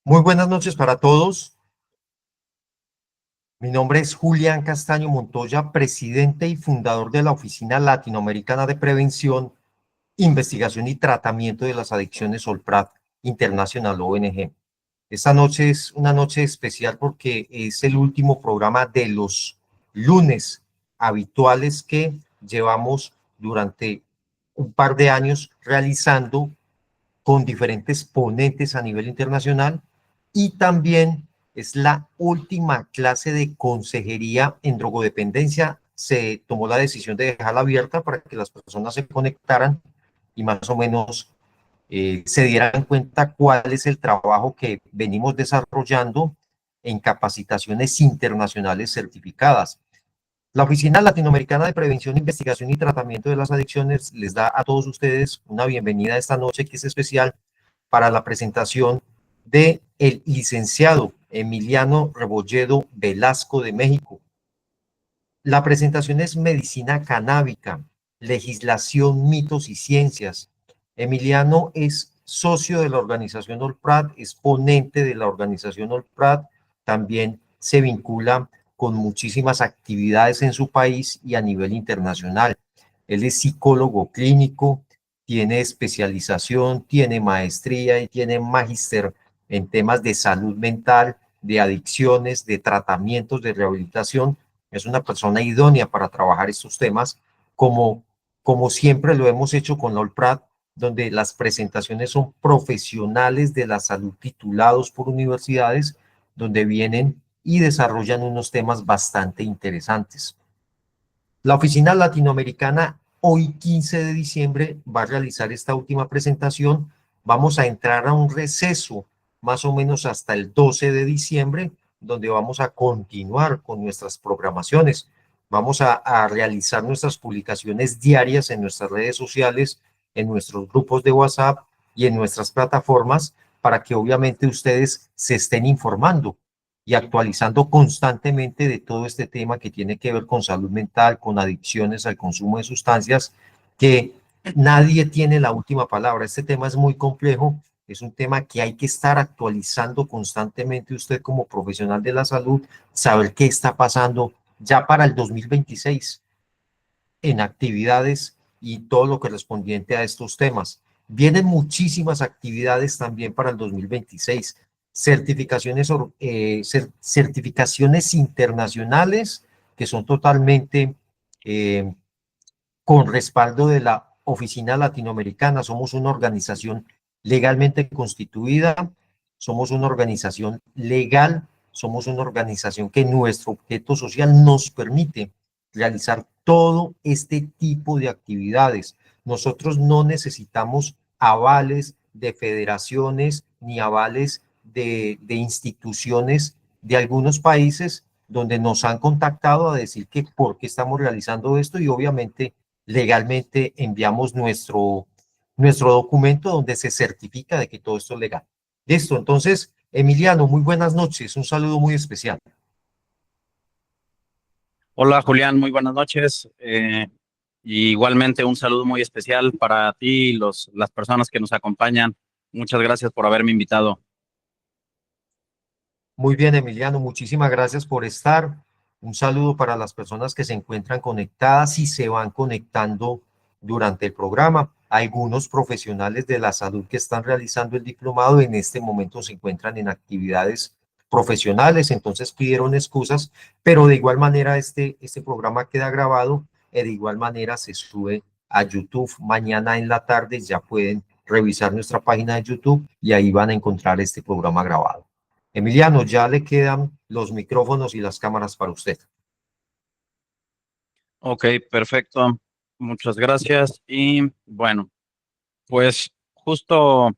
Muy buenas noches para todos. Mi nombre es Julián Castaño Montoya, presidente y fundador de la Oficina Latinoamericana de Prevención, Investigación y Tratamiento de las Adicciones OLPRAD Internacional ONG. Esta noche es una noche especial porque es el último programa de los lunes habituales que llevamos durante un par de años realizando con diferentes ponentes a nivel internacional y también es la última clase de consejería en drogodependencia. Se tomó la decisión de dejarla abierta para que las personas se conectaran y más o menos se dieran cuenta cuál es el trabajo que venimos desarrollando en capacitaciones internacionales certificadas. La Oficina Latinoamericana de Prevención, Investigación y Tratamiento de las Adicciones les da a todos ustedes una bienvenida esta noche que es especial para la presentación de el licenciado Emiliano Rebolledo Velasco de México. La presentación es Medicina Canábica, Legislación, Mitos y Ciencias. Emiliano es socio de la organización OLPRAD, es ponente de la organización OLPRAD, también se vincula con muchísimas actividades en su país y a nivel internacional. Él es psicólogo clínico, tiene especialización, tiene maestría y tiene magíster en temas de salud mental, de adicciones, de tratamientos, de rehabilitación. Es una persona idónea para trabajar estos temas, como siempre lo hemos hecho con la OLPRAD, donde las presentaciones son profesionales de la salud titulados por universidades, donde vienen y desarrollan unos temas bastante interesantes. La Oficina Latinoamericana, hoy 15 de diciembre, va a realizar esta última presentación. Vamos a entrar a un receso más o menos hasta el 12 de diciembre, donde vamos a continuar con nuestras programaciones. Vamos a realizar nuestras publicaciones diarias en nuestras redes sociales, en nuestros grupos de WhatsApp y en nuestras plataformas para que obviamente ustedes se estén informando y actualizando constantemente de todo este tema que tiene que ver con salud mental, con adicciones al consumo de sustancias, que nadie tiene la última palabra. Este tema es muy complejo, es un tema que hay que estar actualizando constantemente usted como profesional de la salud, saber qué está pasando ya para el 2026 en actividades y todo lo correspondiente a estos temas. Vienen muchísimas actividades también para el 2026, certificaciones internacionales que son totalmente eh, con respaldo de la Oficina Latinoamericana. Somos una organización legalmente constituida, somos una organización legal, somos una organización que nuestro objeto social nos permite realizar todo este tipo de actividades. Nosotros no necesitamos avales de federaciones ni avales de instituciones de algunos países donde nos han contactado a decir que por qué estamos realizando esto y obviamente legalmente enviamos nuestro documento donde se certifica de que todo esto es legal. Listo, entonces, Emiliano, muy buenas noches, un saludo muy especial. Hola Julián, muy buenas noches. Y igualmente un saludo muy especial para ti y las personas que nos acompañan. Muchas gracias por haberme invitado. Muy bien, Emiliano, muchísimas gracias por estar. Un saludo para las personas que se encuentran conectadas y se van conectando durante el programa. Algunos profesionales de la salud que están realizando el diplomado en este momento se encuentran en actividades profesionales, entonces pidieron excusas, pero de igual manera este programa queda grabado y de igual manera se sube a YouTube. Mañana en la tarde ya pueden revisar nuestra página de YouTube y ahí van a encontrar este programa grabado. Emiliano, ya le quedan los micrófonos y las cámaras para usted. Ok, perfecto. Muchas gracias. Y bueno, pues justo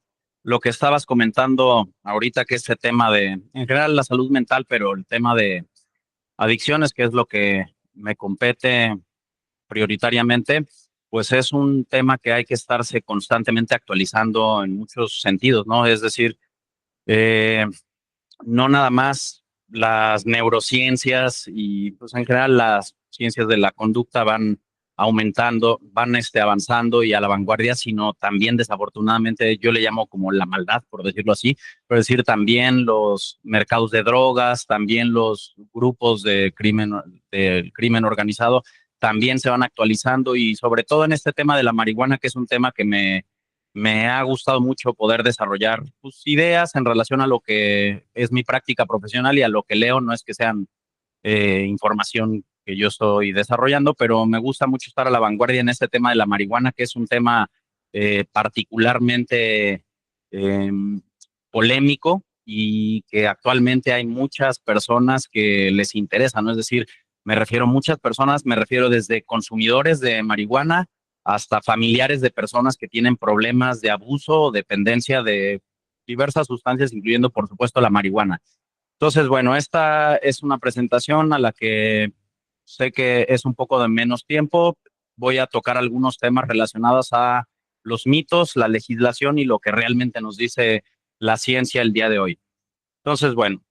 lo que estabas comentando ahorita, que este tema de, en general, la salud mental, pero el tema de adicciones, que es lo que me compete prioritariamente, pues es un tema que hay que estarse constantemente actualizando en muchos sentidos, ¿no? Es decir, eh, no nada más las neurociencias y pues en general las ciencias de la conducta van aumentando, van avanzando y a la vanguardia, sino también desafortunadamente yo le llamo como la maldad, por decirlo así, pero decir también los mercados de drogas, también los grupos del crimen organizado, también se van actualizando y sobre todo en este tema de la marihuana, que es un tema que me ha gustado mucho poder desarrollar pues, ideas en relación a lo que es mi práctica profesional y a lo que leo, no es que sean información que yo estoy desarrollando, pero me gusta mucho estar a la vanguardia en este tema de la marihuana, que es un tema particularmente eh, polémico y que actualmente hay muchas personas que les interesa, ¿no? Es decir, me refiero a muchas personas, me refiero desde consumidores de marihuana hasta familiares de personas que tienen problemas de abuso o dependencia de diversas sustancias, incluyendo, por supuesto, la marihuana. Entonces, bueno, esta es una presentación a la que sé que es un poco de menos tiempo. Voy a tocar algunos temas relacionados a los mitos, la legislación y lo que realmente nos dice la ciencia el día de hoy. Entonces, bueno,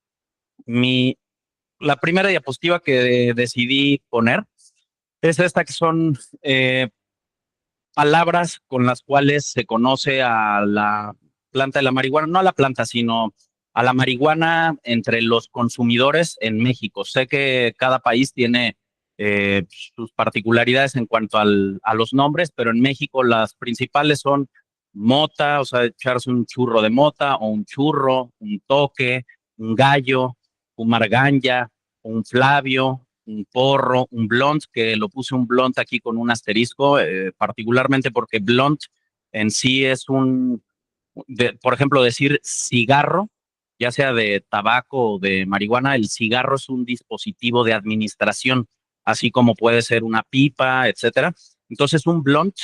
la primera diapositiva que decidí poner es esta que son palabras con las cuales se conoce a la planta de la marihuana, no a la planta, sino a la marihuana entre los consumidores en México. Sé que cada país tiene sus particularidades en cuanto a los nombres, pero en México las principales son mota, o sea, echarse un churro de mota o un churro, un toque, un gallo, un marganya, un Flavio, un porro, un blunt, que lo puse un blunt aquí con un asterisco, particularmente porque blunt en sí es por ejemplo, decir cigarro, ya sea de tabaco o de marihuana, el cigarro es un dispositivo de administración, así como puede ser una pipa, etcétera. Entonces, un blunt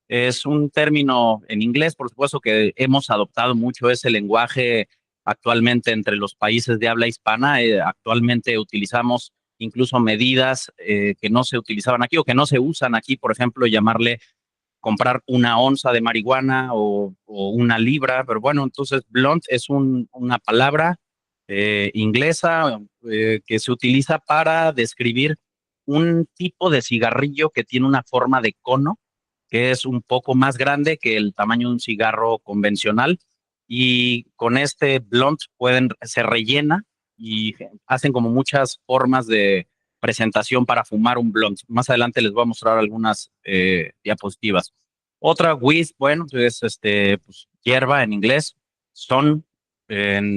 es un término en inglés, por supuesto, que hemos adoptado mucho ese lenguaje actualmente entre los países de habla hispana. Actualmente utilizamos incluso medidas que no se utilizaban aquí o que no se usan aquí, por ejemplo, llamarle comprar una onza de marihuana o una libra, pero bueno, entonces blunt es una palabra inglesa que se utiliza para describir un tipo de cigarrillo que tiene una forma de cono, que es un poco más grande que el tamaño de un cigarro convencional y con este blunt se rellena y hacen como muchas formas de presentación para fumar un blunt. Más adelante les voy a mostrar algunas diapositivas. Otra whiz, bueno, es pues, hierba en inglés, son,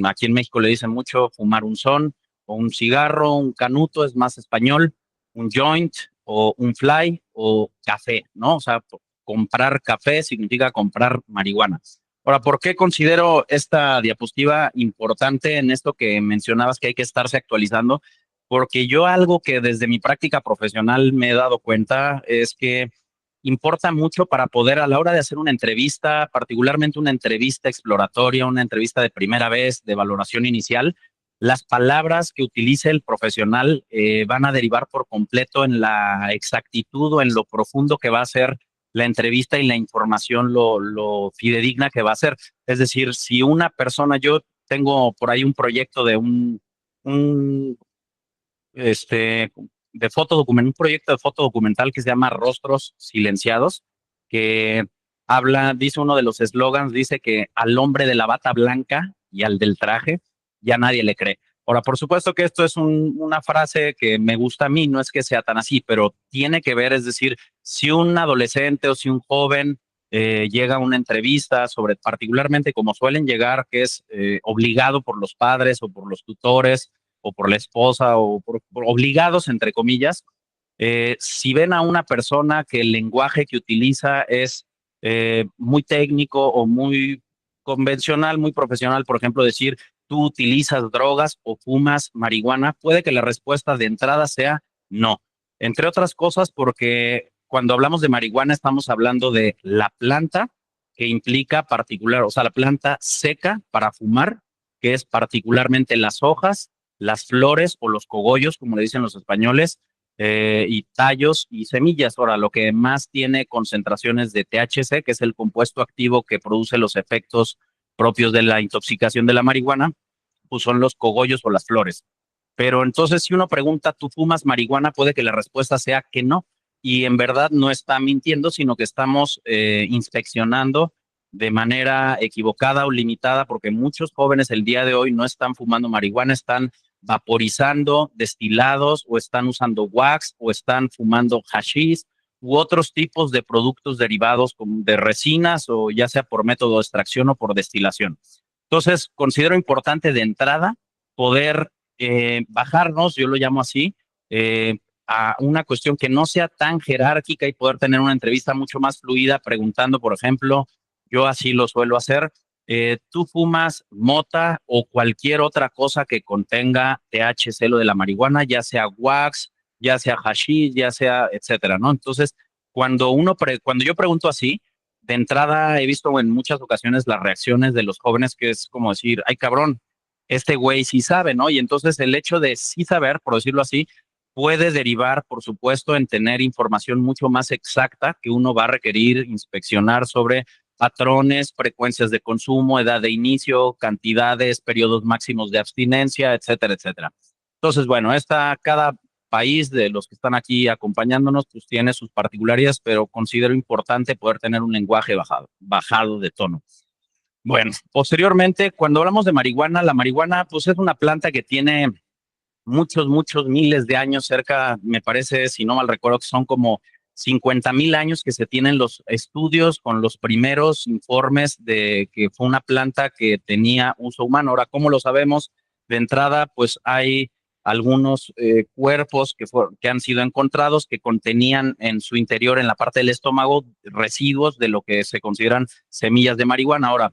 aquí en México le dicen mucho fumar un son, o un cigarro, un canuto, es más español, un joint, o un fly, o café, ¿no? O sea, comprar café significa comprar marihuana. Ahora, ¿por qué considero esta diapositiva importante en esto que mencionabas que hay que estarse actualizando? Porque yo algo que desde mi práctica profesional me he dado cuenta es que importa mucho para poder a la hora de hacer una entrevista, particularmente una entrevista exploratoria, una entrevista de primera vez, de valoración inicial, las palabras que utilice el profesional van a derivar por completo en la exactitud o en lo profundo que va a ser la entrevista y la información, lo fidedigna que va a ser. Es decir, si una persona, yo tengo por ahí un proyecto de un este, un proyecto de foto documental que se llama Rostros Silenciados, que dice uno de los eslogans, dice que al hombre de la bata blanca y al del traje ya nadie le cree. Ahora, por supuesto que esto es una frase que me gusta a mí, no es que sea tan así, pero tiene que ver, es decir, si un adolescente o si un joven llega a una entrevista sobre, particularmente como suelen llegar, que es obligado por los padres o por los tutores, o por la esposa o por obligados, entre comillas, si ven a una persona que el lenguaje que utiliza es muy técnico o muy convencional, muy profesional, por ejemplo, decir, tú utilizas drogas o fumas marihuana, puede que la respuesta de entrada sea no. Entre otras cosas, porque cuando hablamos de marihuana estamos hablando de la planta que implica particular, o sea, la planta seca para fumar, que es particularmente las hojas, las flores o los cogollos, como le dicen los españoles, y tallos y semillas. Ahora, lo que más tiene concentraciones de THC, que es el compuesto activo que produce los efectos propios de la intoxicación de la marihuana, pues son los cogollos o las flores. Pero entonces, si uno pregunta, ¿tú fumas marihuana? Puede que la respuesta sea que no. y en verdad no está mintiendo, sino que estamos inspeccionando de manera equivocada o limitada, porque muchos jóvenes el día de hoy no están fumando marihuana, están vaporizando destilados o están usando wax o están fumando hashish u otros tipos de productos derivados como de resinas o ya sea por método de extracción o por destilación. Entonces, considero importante de entrada poder bajarnos, yo lo llamo así, eh, a una cuestión que no sea tan jerárquica y poder tener una entrevista mucho más fluida preguntando, por ejemplo, yo así lo suelo hacer, ¿tú fumas mota o cualquier otra cosa que contenga THC, lo de la marihuana, ya sea wax, ya sea hashish, ya sea, etcétera, ¿no? Entonces, cuando yo pregunto así, de entrada he visto en muchas ocasiones las reacciones de los jóvenes que es como decir, ay cabrón, este güey sí sabe, ¿no? Y entonces el hecho de sí saber, por decirlo así, puede derivar, por supuesto, en tener información mucho más exacta que uno va a requerir inspeccionar sobre patrones, frecuencias de consumo, edad de inicio, cantidades, periodos máximos de abstinencia, etcétera, etcétera. Entonces, bueno, cada país de los que están aquí acompañándonos, pues tiene sus particularidades, pero considero importante poder tener un lenguaje bajado de tono. Bueno, posteriormente, cuando hablamos de marihuana, la marihuana, pues es una planta que tiene muchos miles de años, cerca, me parece, si no mal recuerdo, que son como 50,000 años que se tienen los estudios con los primeros informes de que fue una planta que tenía uso humano. Ahora, ¿cómo lo sabemos? De entrada, pues hay algunos cuerpos que han sido encontrados que contenían en su interior, en la parte del estómago, residuos de lo que se consideran semillas de marihuana. Ahora,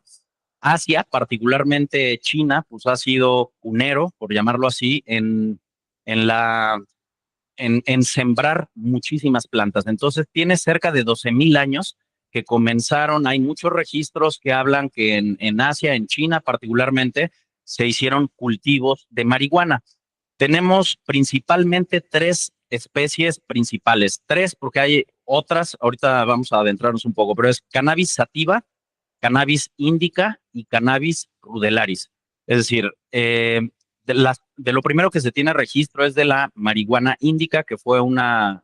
Asia, particularmente China, pues ha sido punero, por llamarlo así, en la, en sembrar muchísimas plantas. Entonces, tiene cerca de 12,000 años que comenzaron, hay muchos registros que hablan que en Asia, en China particularmente, se hicieron cultivos de marihuana. Tenemos principalmente tres especies principales, tres porque hay otras, ahorita vamos a adentrarnos un poco, pero es cannabis sativa, cannabis indica y cannabis rudelaris. Es decir, de lo primero que se tiene registro es de la marihuana indica, que fue una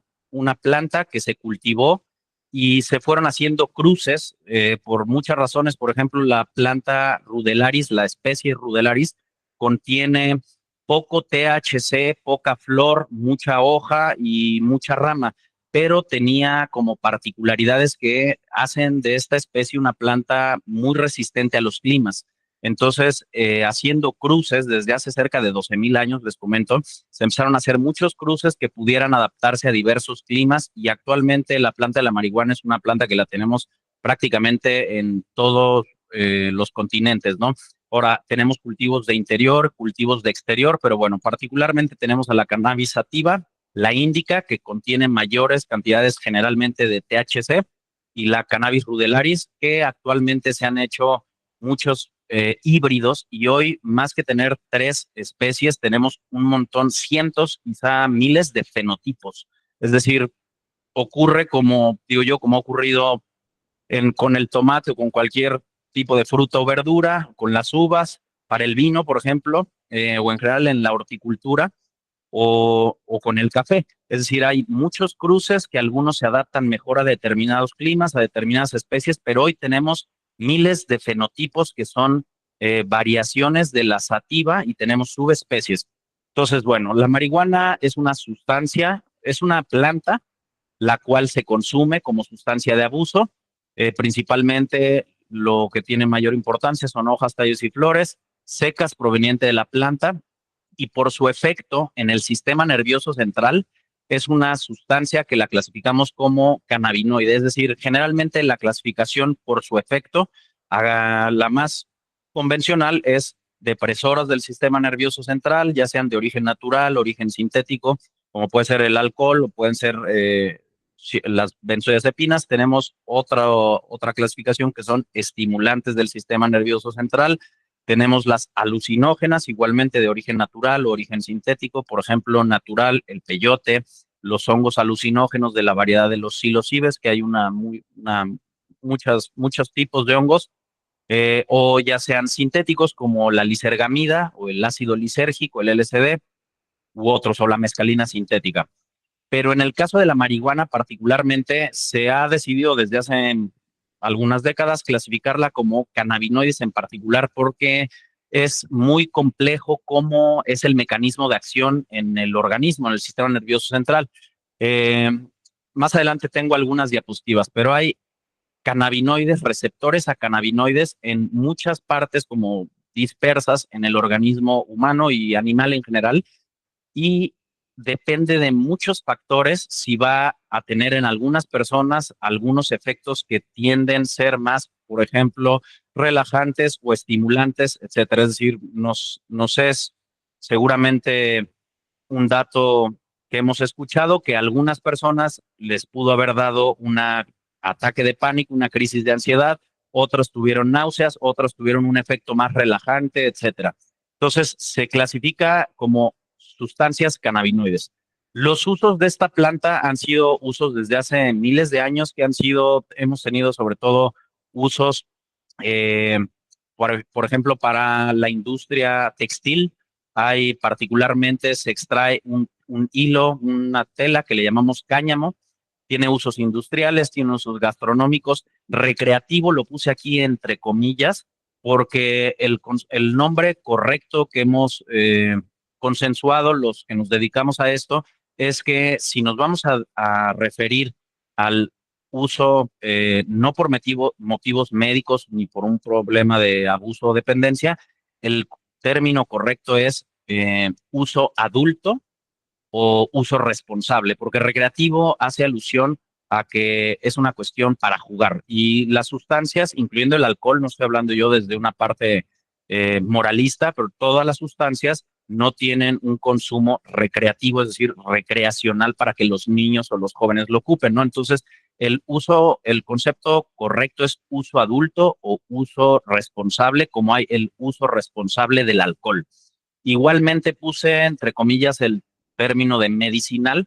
planta que se cultivó y se fueron haciendo cruces por muchas razones. Por ejemplo, la planta rudelaris, la especie rudelaris, contiene poco THC, poca flor, mucha hoja y mucha rama, pero tenía como particularidades que hacen de esta especie una planta muy resistente a los climas. Entonces, haciendo cruces desde hace cerca de 12,000 años, les comento, se empezaron a hacer muchos cruces que pudieran adaptarse a diversos climas y actualmente la planta de la marihuana es una planta que la tenemos prácticamente en todos los continentes, ¿no? Ahora, tenemos cultivos de interior, cultivos de exterior, pero bueno, particularmente tenemos a la cannabis sativa, la índica, que contiene mayores cantidades generalmente de THC, y la cannabis rudelaris, que actualmente se han hecho muchos híbridos y hoy, más que tener tres especies, tenemos un montón, cientos, quizá miles de fenotipos. Es decir, ocurre como, digo yo, como ha ocurrido con el tomate o con cualquier tipo de fruta o verdura, con las uvas, para el vino, por ejemplo, o en general en la horticultura o con el café. Es decir, hay muchos cruces que algunos se adaptan mejor a determinados climas, a determinadas especies, pero hoy tenemos miles de fenotipos que son variaciones de la sativa y tenemos subespecies. Entonces, bueno, la marihuana es una sustancia, es una planta la cual se consume como sustancia de abuso. Principalmente lo que tiene mayor importancia son hojas, tallos y flores secas provenientes de la planta y por su efecto en el sistema nervioso central es una sustancia que la clasificamos como cannabinoide, es decir, generalmente la clasificación por su efecto, la más convencional es depresoras del sistema nervioso central, ya sean de origen natural, origen sintético, como puede ser el alcohol o pueden ser las benzodiazepinas. Tenemos otra clasificación que son estimulantes del sistema nervioso central. Tenemos las alucinógenas, igualmente de origen natural o origen sintético, por ejemplo, natural, el peyote, los hongos alucinógenos de la variedad de los psilocibes, que hay muchos tipos de hongos, o ya sean sintéticos como la lisergamida o el ácido lisérgico, el LSD, u otros, o la mescalina sintética. Pero en el caso de la marihuana particularmente, se ha decidido desde hace algunas décadas clasificarla como cannabinoides en particular porque es muy complejo cómo es el mecanismo de acción en el organismo, en el sistema nervioso central. Eh, Más adelante tengo algunas diapositivas, pero hay cannabinoides, receptores a cannabinoides en muchas partes como dispersas en el organismo humano y animal en general, y depende de muchos factores si va a tener en algunas personas algunos efectos que tienden a ser más, por ejemplo, relajantes o estimulantes, etcétera. Es decir, nos es seguramente un dato que hemos escuchado que a algunas personas les pudo haber dado un ataque de pánico, una crisis de ansiedad, otros tuvieron náuseas, otros tuvieron un efecto más relajante, etcétera. Entonces, se clasifica como sustancias cannabinoides. Los usos de esta planta han sido usos desde hace miles de años que hemos tenido sobre todo usos, eh, por ejemplo, para la industria textil. Hay particularmente, se extrae un hilo, una tela que le llamamos cáñamo, tiene usos industriales, tiene usos gastronómicos, recreativo, lo puse aquí entre comillas, porque el nombre correcto que hemos consensuado los que nos dedicamos a esto es que si nos vamos a referir al uso no por motivos médicos ni por un problema de abuso o dependencia, el término correcto es uso adulto o uso responsable, porque recreativo hace alusión a que es una cuestión para jugar. Y las sustancias, incluyendo el alcohol, no estoy hablando yo desde una parte moralista, pero todas las sustancias no tienen un consumo recreativo, es decir, recreacional para que los niños o los jóvenes lo ocupen, ¿no? Entonces, el concepto correcto es uso adulto o uso responsable, como hay el uso responsable del alcohol. Igualmente puse, entre comillas, el término de medicinal,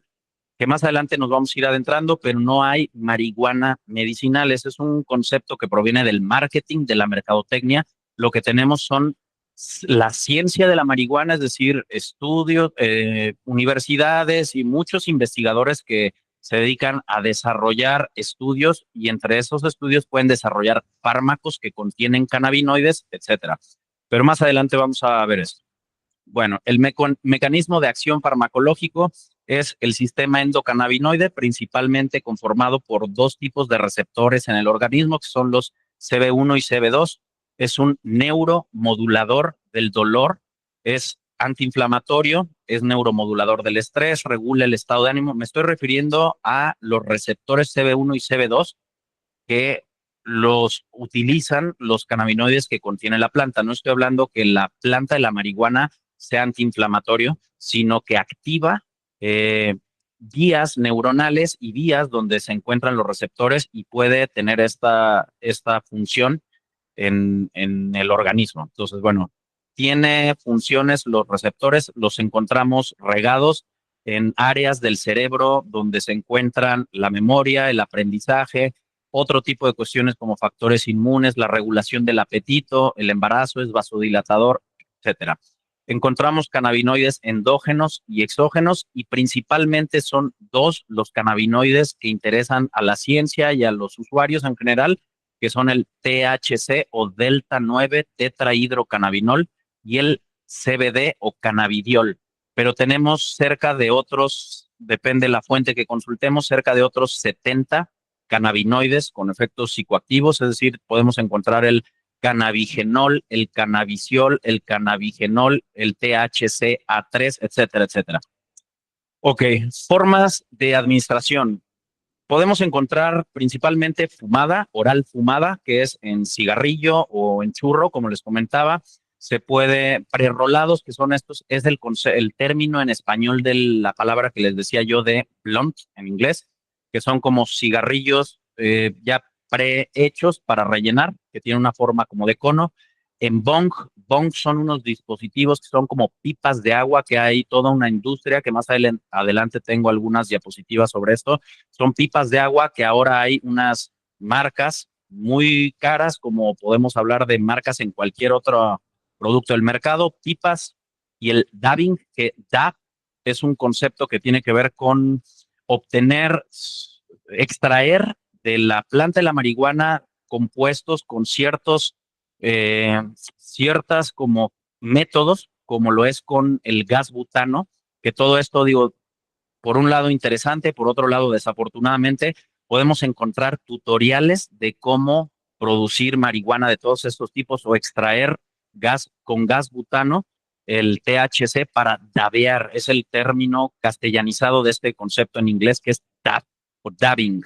que más adelante nos vamos a ir adentrando, pero no hay marihuana medicinal. Ese es un concepto que proviene del marketing, de la mercadotecnia. Lo que tenemos son la ciencia de la marihuana, es decir, estudios, universidades y muchos investigadores que se dedican a desarrollar estudios, y entre esos estudios pueden desarrollar fármacos que contienen cannabinoides, etcétera. Pero más adelante vamos a ver esto. Bueno, el mecanismo de acción farmacológico es el sistema endocannabinoide, principalmente conformado por dos tipos de receptores en el organismo, que son los CB1 y CB2. Es un neuromodulador del dolor, es antiinflamatorio, es neuromodulador del estrés, regula el estado de ánimo. Me estoy refiriendo a los receptores CB1 y CB2 que los utilizan los cannabinoides que contiene la planta. No estoy hablando que la planta de la marihuana sea antiinflamatorio, sino que activa eh, vías neuronales y vías donde se encuentran los receptores y puede tener esta función en el organismo. Entonces, bueno, tiene funciones, los receptores los encontramos regados en áreas del cerebro donde se encuentran la memoria, el aprendizaje, otro tipo de cuestiones como factores inmunes, la regulación del apetito, el embarazo, es vasodilatador, etcétera. Encontramos cannabinoides endógenos y exógenos, y principalmente son dos los cannabinoides que interesan a la ciencia y a los usuarios en general, que son el THC o delta 9 tetrahidrocannabinol y el CBD o cannabidiol. Pero tenemos cerca de otros, depende de la fuente que consultemos, cerca de otros 70 cannabinoides con efectos psicoactivos, es decir, podemos encontrar el cannabigenol, el cannabiciol, el cannabigenol, el THCA3, etcétera, etcétera. Ok, formas de administración. Podemos encontrar principalmente fumada, oral fumada, que es en cigarrillo o en churro, como les comentaba. Se puede, prerrolados, que son estos, es el término en español de la palabra que les decía yo de blunt en inglés, que son como cigarrillos ya prehechos para rellenar, que tienen una forma como de cono. En bong son unos dispositivos que son como pipas de agua, que hay toda una industria, que más adelante tengo algunas diapositivas sobre esto. Son pipas de agua que ahora hay unas marcas muy caras, como podemos hablar de marcas en cualquier otro producto del mercado, pipas, y el dabbing, que dab es un concepto que tiene que ver con extraer de la planta de la marihuana compuestos con ciertas como métodos, como lo es con el gas butano, que todo esto, digo, por un lado interesante, por otro lado desafortunadamente, podemos encontrar tutoriales de cómo producir marihuana de todos estos tipos o extraer gas con gas butano, el THC, para dabear. Es el término castellanizado de este concepto en inglés que es dab o dabbing.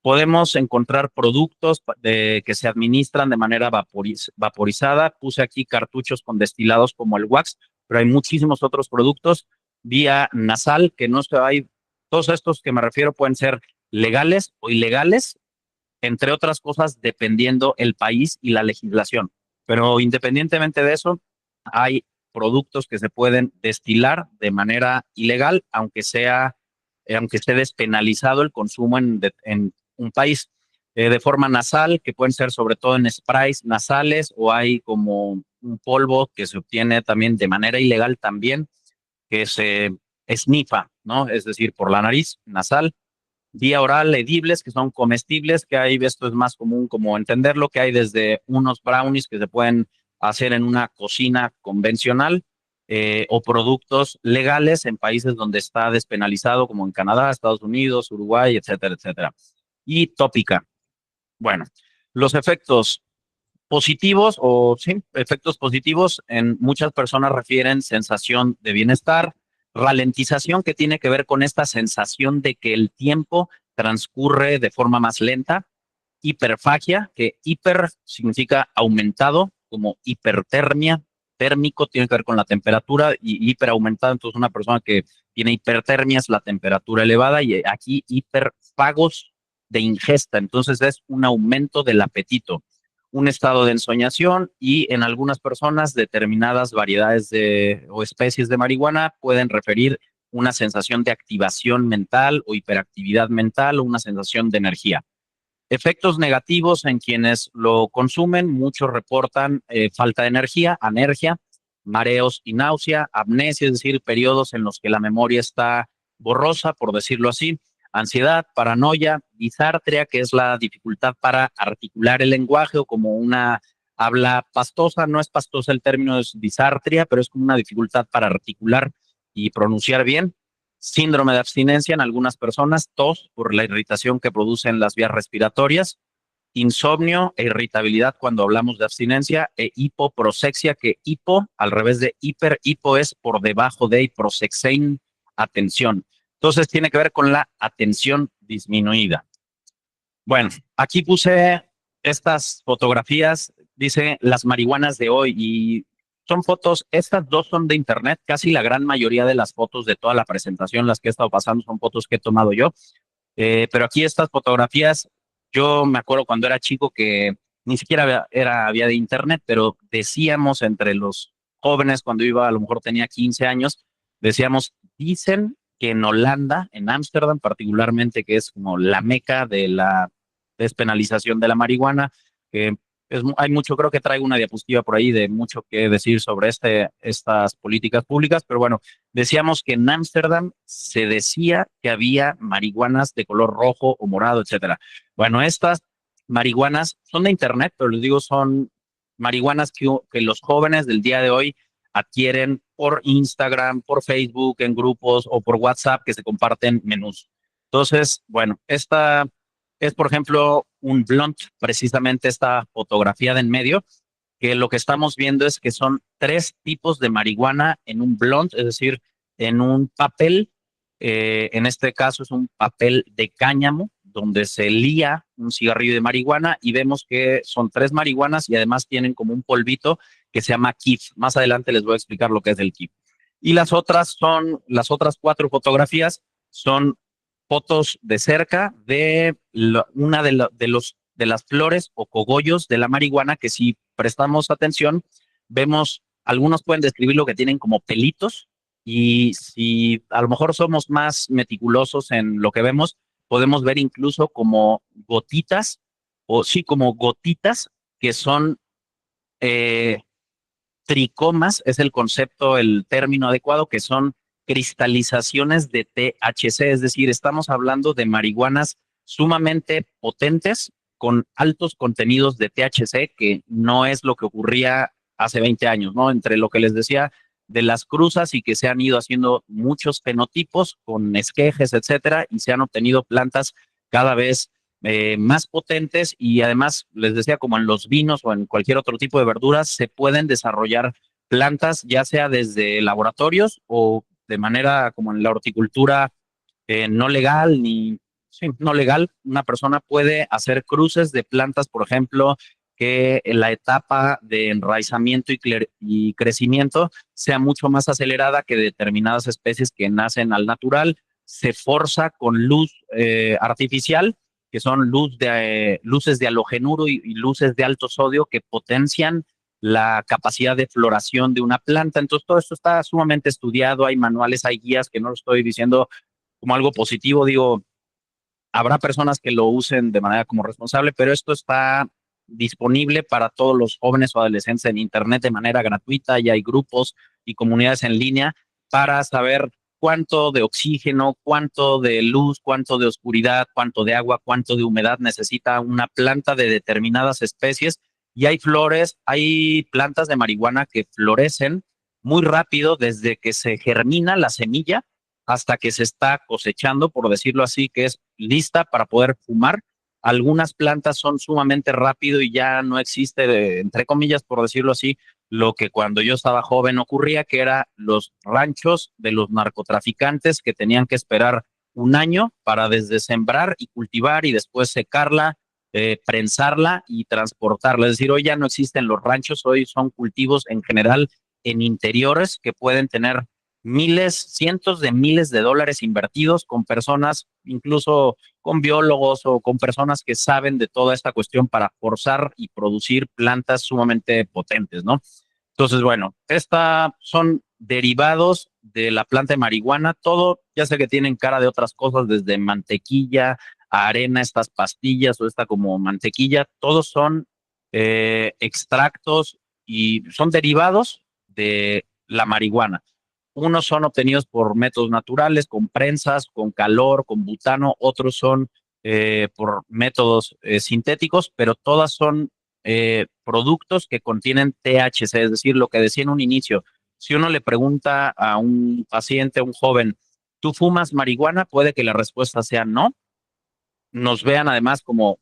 Podemos encontrar productos que se administran de manera vaporizada. Puse aquí cartuchos con destilados como el wax, pero hay muchísimos otros productos vía nasal, que no se hay, todos estos que me refiero pueden ser legales o ilegales, entre otras cosas, dependiendo el país y la legislación. Pero independientemente de eso, hay productos que se pueden destilar de manera ilegal, aunque esté despenalizado el consumo en un país. De forma nasal, que pueden ser sobre todo en sprays nasales, o hay como un polvo que se obtiene también de manera ilegal también, que se esnifa, ¿no? Es decir, por la nariz nasal. Vía oral, edibles, que son comestibles, que hay, esto es más común como entenderlo, que hay desde unos brownies que se pueden hacer en una cocina convencional, o productos legales en países donde está despenalizado, como en Canadá, Estados Unidos, Uruguay, etcétera, etcétera. Y tópica. Bueno, los efectos positivos, o sí, efectos positivos en muchas personas refieren sensación de bienestar, ralentización, que tiene que ver con esta sensación de que el tiempo transcurre de forma más lenta, hiperfagia, que hiper significa aumentado, como hipertermia, térmico tiene que ver con la temperatura, y hiper aumentado, entonces una persona que tiene hipertermia es la temperatura elevada, y aquí hiperfagos de ingesta, entonces es un aumento del apetito, un estado de ensoñación, y en algunas personas determinadas variedades o especies de marihuana pueden referir una sensación de activación mental o hiperactividad mental o una sensación de energía. Efectos negativos en quienes lo consumen, muchos reportan falta de energía, anergia, mareos y náusea, amnesia, es decir, periodos en los que la memoria está borrosa, por decirlo así, ansiedad, paranoia, disartria, que es la dificultad para articular el lenguaje o como una habla pastosa. No es pastosa el término, es disartria, pero es como una dificultad para articular y pronunciar bien. Síndrome de abstinencia en algunas personas, tos por la irritación que producen las vías respiratorias, insomnio e irritabilidad cuando hablamos de abstinencia, e hipoprosexia, que hipo, al revés de hiper, hipo es por debajo de, y prosexein, atención. Entonces tiene que ver con la atención disminuida. Bueno, aquí puse estas fotografías, dice las marihuanas de hoy, y son fotos, estas dos son de internet, casi la gran mayoría de las fotos de toda la presentación, las que he estado pasando, son fotos que he tomado yo. Pero aquí estas fotografías, yo me acuerdo cuando era chico que ni siquiera había de internet, pero decíamos entre los jóvenes, cuando iba, a lo mejor tenía 15 años, decíamos, dicen que en Holanda, en Ámsterdam particularmente, que es como la meca de la despenalización de la marihuana, que hay mucho, creo que traigo una diapositiva por ahí de mucho que decir sobre estas políticas públicas, pero bueno, decíamos que en Ámsterdam se decía que había marihuanas de color rojo o morado, etcétera. Bueno, estas marihuanas son de internet, pero les digo, son marihuanas que los jóvenes del día de hoy adquieren por Instagram, por Facebook, en grupos o por WhatsApp, que se comparten menús. Entonces, bueno, esta es, por ejemplo, un blunt, precisamente esta fotografía de en medio, que lo que estamos viendo es que son 3 tipos de marihuana en un blunt, es decir, en un papel. En este caso es un papel de cáñamo donde se lía un cigarrillo de marihuana, y vemos que son 3 marihuanas y además tienen como un polvito que se llama kiff. Más adelante les voy a explicar lo que es el kiff. Y las otras 4 fotografías son fotos de cerca de una de las flores o cogollos de la marihuana, que si prestamos atención, vemos, algunos pueden describir lo que tienen como pelitos, y si a lo mejor somos más meticulosos en lo que vemos, podemos ver incluso como gotitas, o sí, como gotitas que son eh, tricomas, es el concepto, el término adecuado, que son cristalizaciones de THC, es decir, estamos hablando de marihuanas sumamente potentes con altos contenidos de THC, que no es lo que ocurría hace 20 años, ¿no? Entre lo que les decía de las cruzas y que se han ido haciendo muchos fenotipos con esquejes, etcétera, y se han obtenido plantas cada vez más potentes y además, les decía, como en los vinos o en cualquier otro tipo de verduras, se pueden desarrollar plantas ya sea desde laboratorios o de manera como en la horticultura no legal ni sí, no legal. Una persona puede hacer cruces de plantas, por ejemplo, que en la etapa de enraizamiento y crecimiento sea mucho más acelerada que determinadas especies que nacen al natural. Se forza con luz artificial, que son luces de halogenuro y luces de alto sodio que potencian la capacidad de floración de una planta. Entonces, todo esto está sumamente estudiado, hay manuales, hay guías, que no lo estoy diciendo como algo positivo, digo, habrá personas que lo usen de manera como responsable, pero esto está disponible para todos los jóvenes o adolescentes en Internet de manera gratuita. Ya hay grupos y comunidades en línea para saber cuánto de oxígeno, cuánto de luz, cuánto de oscuridad, cuánto de agua, cuánto de humedad necesita una planta de determinadas especies. Y hay flores, hay plantas de marihuana que florecen muy rápido desde que se germina la semilla hasta que se está cosechando, por decirlo así, que es lista para poder fumar. Algunas plantas son sumamente rápido y ya no existe, entre comillas, por decirlo así, lo que cuando yo estaba joven ocurría, que era los ranchos de los narcotraficantes que tenían que esperar un año para desde sembrar y cultivar y después secarla, prensarla y transportarla. Es decir, hoy ya no existen los ranchos, hoy son cultivos en general en interiores que pueden tener miles, cientos de miles de dólares invertidos con personas, incluso con biólogos o con personas que saben de toda esta cuestión para forzar y producir plantas sumamente potentes, ¿no? Entonces, bueno, estas son derivados de la planta de marihuana, todo, ya sé que tienen cara de otras cosas, desde mantequilla a arena, estas pastillas o esta como mantequilla, todos son extractos y son derivados de la marihuana. Unos son obtenidos por métodos naturales, con prensas, con calor, con butano, otros son por métodos sintéticos, pero todas son productos que contienen THC, es decir, lo que decía en un inicio. Si uno le pregunta a un paciente, a un joven, ¿tú fumas marihuana? Puede que la respuesta sea no. Nos vean además como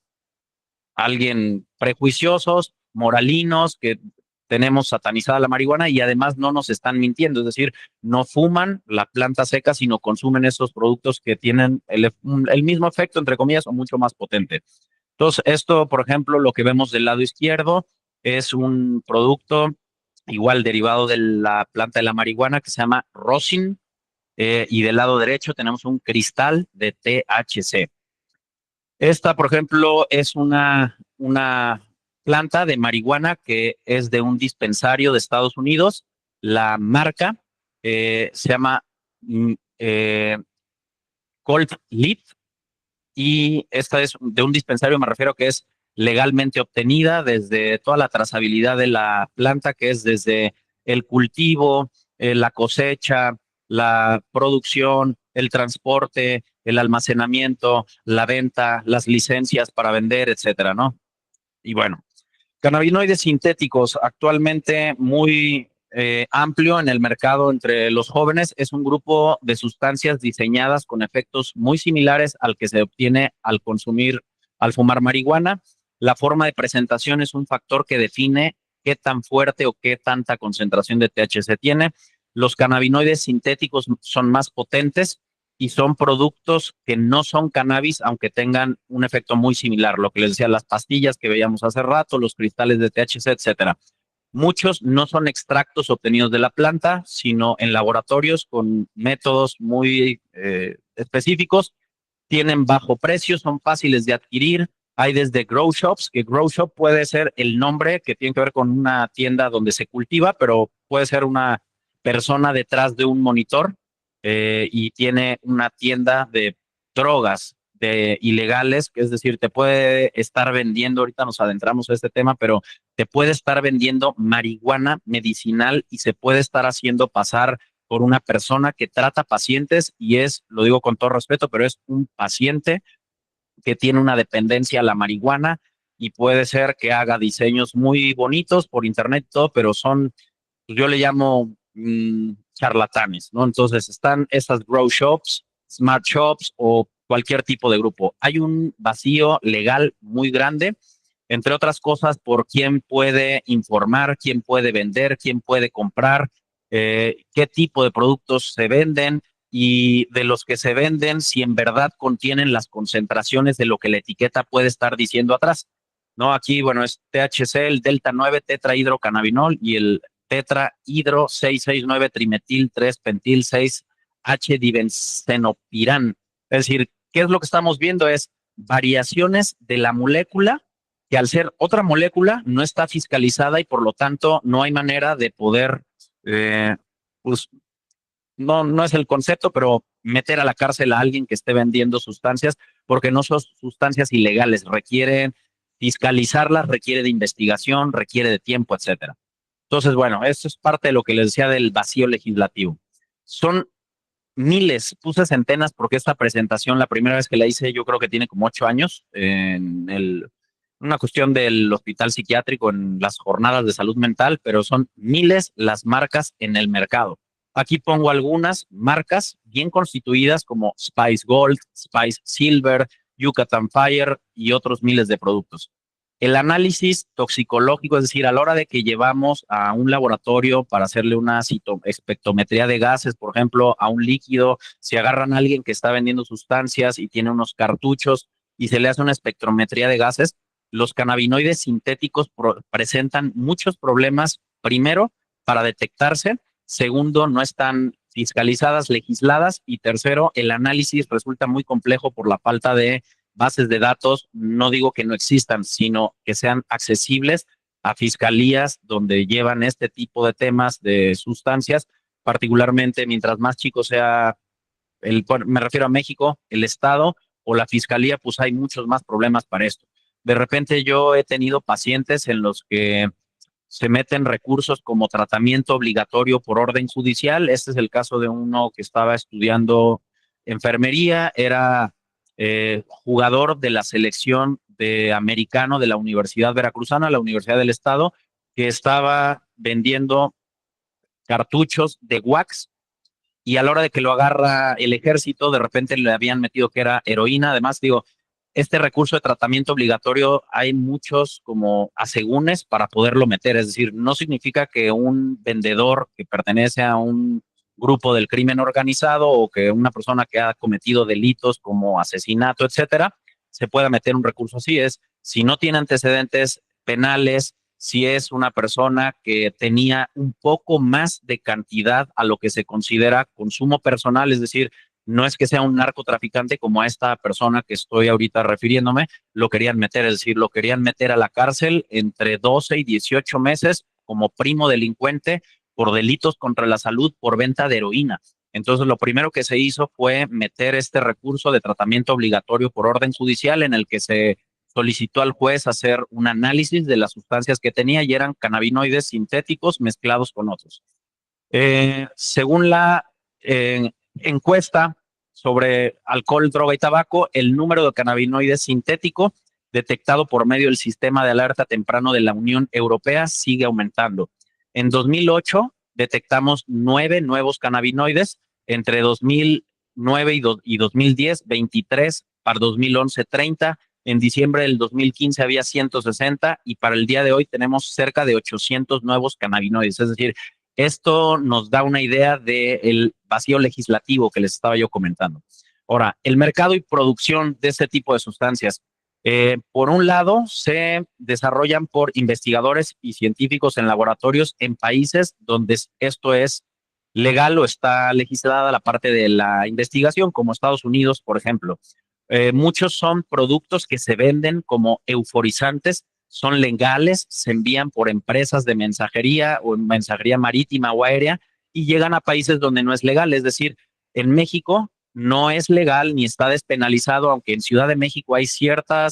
alguien prejuiciosos, moralinos, que tenemos satanizada la marihuana y además no nos están mintiendo, es decir, no fuman la planta seca, sino consumen esos productos que tienen el mismo efecto, entre comillas, o mucho más potente. Entonces, esto, por ejemplo, lo que vemos del lado izquierdo es un producto igual derivado de la planta de la marihuana que se llama rosin, y del lado derecho tenemos un cristal de THC. Esta, por ejemplo, es una planta de marihuana que es de un dispensario de Estados Unidos. La marca se llama mm, eh, Cold Leaf y esta es de un dispensario, me refiero que es legalmente obtenida desde toda la trazabilidad de la planta, que es desde el cultivo, la cosecha, la producción, el transporte, el almacenamiento, la venta, las licencias para vender, etcétera, ¿no? Y bueno, cannabinoides sintéticos, actualmente muy amplio en el mercado entre los jóvenes, es un grupo de sustancias diseñadas con efectos muy similares al que se obtiene al consumir, al fumar marihuana. La forma de presentación es un factor que define qué tan fuerte o qué tanta concentración de THC tiene. Los cannabinoides sintéticos son más potentes y son productos que no son cannabis, aunque tengan un efecto muy similar. Lo que les decía, las pastillas que veíamos hace rato, los cristales de THC, etcétera. Muchos no son extractos obtenidos de la planta, sino en laboratorios con métodos muy específicos. Tienen bajo precio, son fáciles de adquirir. Hay desde grow shops, que grow shop puede ser el nombre que tiene que ver con una tienda donde se cultiva, pero puede ser una persona detrás de un monitor y tiene una tienda de drogas de ilegales, que es decir, te puede estar vendiendo, ahorita nos adentramos a este tema, pero te puede estar vendiendo marihuana medicinal y se puede estar haciendo pasar por una persona que trata pacientes y lo digo con todo respeto, pero es un paciente que tiene una dependencia a la marihuana y puede ser que haga diseños muy bonitos por internet y todo, pero son, pues yo le llamo charlatanes, ¿no? Entonces están esas grow shops, smart shops o cualquier tipo de grupo. Hay un vacío legal muy grande, entre otras cosas, por quién puede informar, quién puede vender, quién puede comprar, qué tipo de productos se venden y de los que se venden, si en verdad contienen las concentraciones de lo que la etiqueta puede estar diciendo atrás. ¿No? Aquí, bueno, es THC, el Delta 9 tetrahidrocannabinol y el tetrahidro 669 trimetil 3 pentil 6 H dibenzopiran. Es decir, ¿qué es lo que estamos viendo? Es variaciones de la molécula que al ser otra molécula no está fiscalizada y por lo tanto no hay manera de poder, pues no es el concepto, pero meter a la cárcel a alguien que esté vendiendo sustancias, porque no son sustancias ilegales, requieren fiscalizarlas, requiere de investigación, requiere de tiempo, etcétera. Entonces, bueno, esto es parte de lo que les decía del vacío legislativo. Son miles, puse centenas porque esta presentación, la primera vez que la hice, yo creo que tiene como 8 años, una cuestión del hospital psiquiátrico en las jornadas de salud mental, pero son miles las marcas en el mercado. Aquí pongo algunas marcas bien constituidas como Spice Gold, Spice Silver, Yucatan Fire y otros miles de productos. El análisis toxicológico, es decir, a la hora de que llevamos a un laboratorio para hacerle una espectrometría de gases, por ejemplo, a un líquido, si agarran a alguien que está vendiendo sustancias y tiene unos cartuchos y se le hace una espectrometría de gases, los cannabinoides sintéticos presentan muchos problemas, primero, para detectarse, segundo, no están fiscalizadas, legisladas, y tercero, el análisis resulta muy complejo por la falta de bases de datos, no digo que no existan, sino que sean accesibles a fiscalías donde llevan este tipo de temas de sustancias, particularmente mientras más chico sea, me refiero a México, el Estado o la fiscalía, pues hay muchos más problemas para esto. De repente yo he tenido pacientes en los que se meten recursos como tratamiento obligatorio por orden judicial. Este es el caso de uno que estaba estudiando enfermería, era jugador de la selección de americano de la Universidad Veracruzana, la Universidad del Estado, que estaba vendiendo cartuchos de wax y a la hora de que lo agarra el ejército, de repente le habían metido que era heroína. Además, digo, este recurso de tratamiento obligatorio hay muchos como asegúnes para poderlo meter. Es decir, no significa que un vendedor que pertenece a un grupo del crimen organizado o que una persona que ha cometido delitos como asesinato, etcétera, se pueda meter un recurso así. Es si no tiene antecedentes penales, si es una persona que tenía un poco más de cantidad a lo que se considera consumo personal, es decir, no es que sea un narcotraficante como a esta persona que estoy ahorita refiriéndome, lo querían meter, es decir, lo querían meter a la cárcel entre 12 y 18 meses como primo delincuente por delitos contra la salud por venta de heroína. Entonces, lo primero que se hizo fue meter este recurso de tratamiento obligatorio por orden judicial en el que se solicitó al juez hacer un análisis de las sustancias que tenía y eran cannabinoides sintéticos mezclados con otros. Según la encuesta sobre alcohol, droga y tabaco, el número de cannabinoides sintético detectado por medio del sistema de alerta temprano de la Unión Europea sigue aumentando. En 2008 detectamos 9 nuevos cannabinoides, entre 2009 y 2010, 23, para 2011, 30, en diciembre del 2015 había 160 y para el día de hoy tenemos cerca de 800 nuevos cannabinoides. Es decir, esto nos da una idea del vacío legislativo que les estaba yo comentando. Ahora, el mercado y producción de este tipo de sustancias, por un lado, se desarrollan por investigadores y científicos en laboratorios en países donde esto es legal o está legislada la parte de la investigación, como Estados Unidos, por ejemplo. Muchos son productos que se venden como euforizantes, son legales, se envían por empresas de mensajería o mensajería marítima o aérea y llegan a países donde no es legal. Es decir, en México no es legal ni está despenalizado, aunque en Ciudad de México hay cierta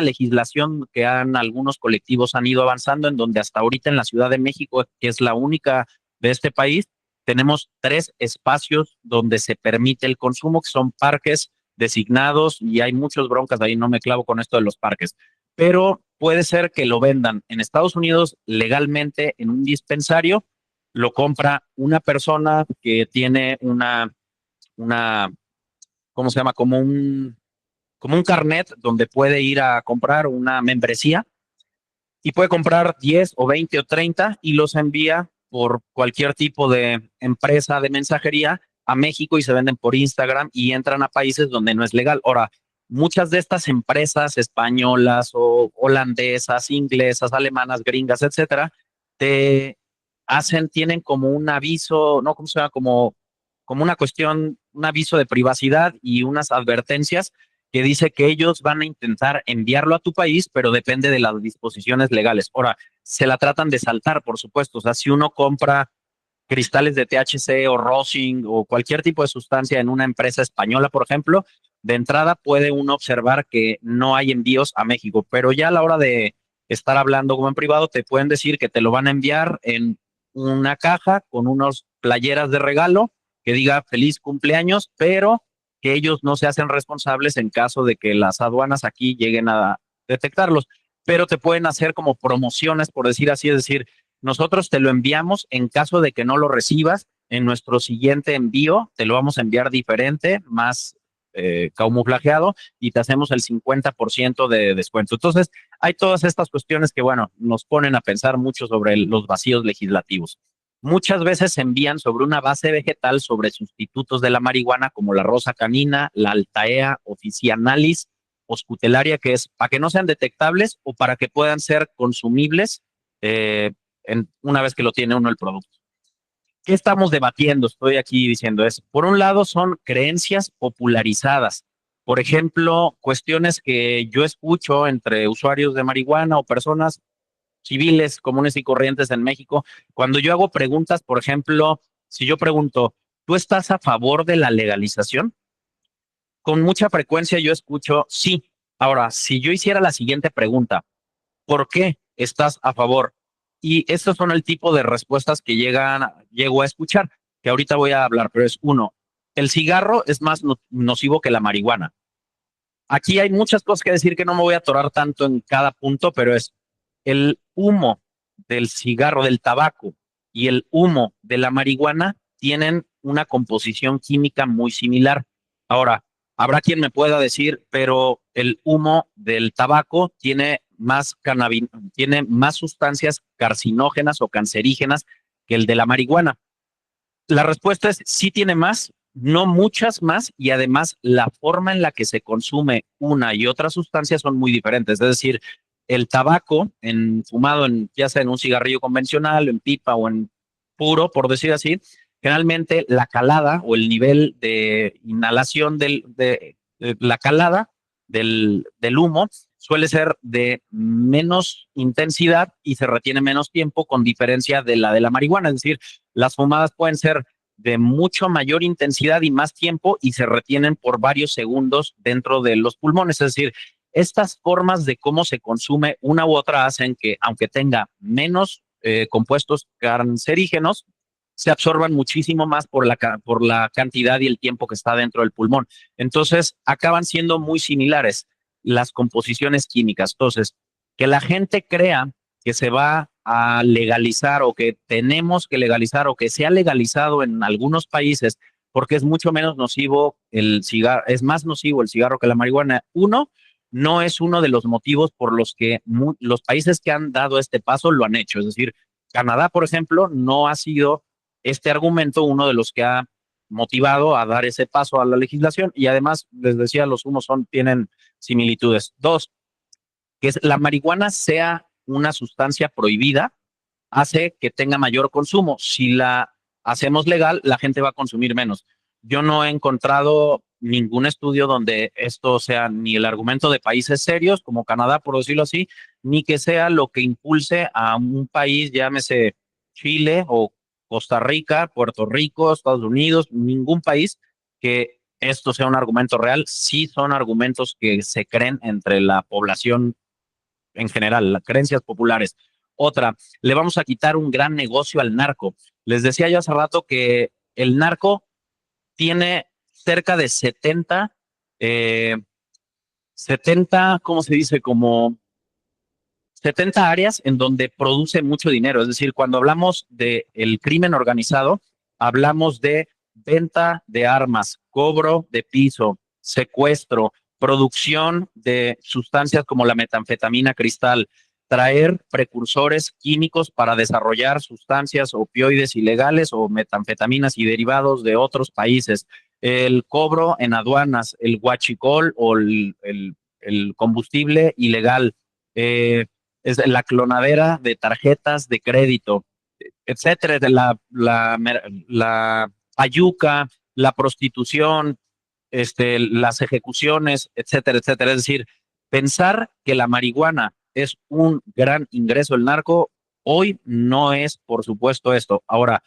legislación que algunos colectivos han ido avanzando, en donde hasta ahorita en la Ciudad de México, que es la única de este país, tenemos 3 espacios donde se permite el consumo, que son parques designados, y hay muchos broncas ahí, no me clavo con esto de los parques, pero puede ser que lo vendan en Estados Unidos legalmente en un dispensario, lo compra una persona que tiene una, ¿cómo se llama? Como un carnet donde puede ir a comprar una membresía y puede comprar 10 o 20 o 30 y los envía por cualquier tipo de empresa de mensajería a México y se venden por Instagram y entran a países donde no es legal. Ahora, muchas de estas empresas españolas o holandesas, inglesas, alemanas, gringas, etcétera, te tienen como un aviso, ¿no? ¿Cómo se llama? Como una cuestión, un aviso de privacidad y unas advertencias que dice que ellos van a intentar enviarlo a tu país, pero depende de las disposiciones legales. Ahora, se la tratan de saltar, por supuesto. O sea, si uno compra cristales de THC o rosin o cualquier tipo de sustancia en una empresa española, por ejemplo, de entrada puede uno observar que no hay envíos a México, pero ya a la hora de estar hablando como en privado, te pueden decir que te lo van a enviar en una caja con unos playeras de regalo que diga feliz cumpleaños, pero que ellos no se hacen responsables en caso de que las aduanas aquí lleguen a detectarlos, pero te pueden hacer como promociones, por decir así, es decir, nosotros te lo enviamos en caso de que no lo recibas. En nuestro siguiente envío te lo vamos a enviar diferente, más camuflajeado, y te hacemos el 50% de descuento. Entonces, hay todas estas cuestiones que, bueno, nos ponen a pensar mucho sobre los vacíos legislativos. Muchas veces se envían sobre una base vegetal sobre sustitutos de la marihuana como la rosa canina, la altaea officinalis, hospitalaria, que es para que no sean detectables o para que puedan ser consumibles una vez que lo tiene uno el producto. ¿Qué estamos debatiendo? Estoy aquí diciendo es, por un lado son creencias popularizadas. Por ejemplo, cuestiones que yo escucho entre usuarios de marihuana o personas civiles comunes y corrientes en México. Cuando yo hago preguntas, por ejemplo, si yo pregunto, ¿tú estás a favor de la legalización? Con mucha frecuencia yo escucho sí. Ahora, si yo hiciera la siguiente pregunta, ¿por qué estás a favor? Y estos son el tipo de respuestas que llego a escuchar, que ahorita voy a hablar, pero es uno, el cigarro es más nocivo que la marihuana. Aquí hay muchas cosas que decir que no me voy a atorar tanto en cada punto, pero es el humo del cigarro, del tabaco y el humo de la marihuana tienen una composición química muy similar. Ahora, habrá quien me pueda decir, pero el humo del tabaco tiene más sustancias carcinógenas o cancerígenas que el de la marihuana. La respuesta es sí tiene más, no muchas más, y además la forma en la que se consume una y otra sustancia son muy diferentes. Es decir, el tabaco fumado ya sea en un cigarrillo convencional, en pipa o en puro, por decir así, generalmente la calada o el nivel de inhalación de la calada del humo suele ser de menos intensidad y se retiene menos tiempo, con diferencia de la marihuana. Es decir, las fumadas pueden ser de mucho mayor intensidad y más tiempo y se retienen por varios segundos dentro de los pulmones. Es decir, estas formas de cómo se consume una u otra hacen que, aunque tenga menos compuestos cancerígenos, se absorban muchísimo más por la cantidad y el tiempo que está dentro del pulmón. Entonces, acaban siendo muy similares las composiciones químicas. Entonces, que la gente crea que se va a legalizar o que tenemos que legalizar o que se ha legalizado en algunos países porque es mucho menos nocivo el cigarro, es más nocivo el cigarro que la marihuana. Uno, no es uno de los motivos por los que los países que han dado este paso lo han hecho. Es decir, Canadá, por ejemplo, no ha sido este argumento uno de los que ha motivado a dar ese paso a la legislación, y además, les decía, los humos tienen similitudes. Dos, que la marihuana sea una sustancia prohibida hace que tenga mayor consumo. Si la hacemos legal, la gente va a consumir menos. Yo no he encontrado ningún estudio donde esto sea ni el argumento de países serios como Canadá, por decirlo así, ni que sea lo que impulse a un país, llámese Chile o Costa Rica, Puerto Rico, Estados Unidos, ningún país, que esto sea un argumento real. Sí son argumentos que se creen entre la población en general, las creencias populares. Otra, le vamos a quitar un gran negocio al narco. Les decía yo hace rato que el narco tiene cerca de 70, ¿cómo se dice? Como 70 áreas en donde produce mucho dinero. Es decir, cuando hablamos del crimen organizado, hablamos de venta de armas, cobro de piso, secuestro, producción de sustancias como la metanfetamina cristal, traer precursores químicos para desarrollar sustancias opioides ilegales o metanfetaminas y derivados de otros países, el cobro en aduanas, el huachicol o el combustible ilegal, es la clonadera de tarjetas de crédito, etcétera, de la payuca, la prostitución, las ejecuciones, etcétera, etcétera. Es decir, pensar que la marihuana es un gran ingreso del narco, hoy no es, por supuesto, esto. Ahora,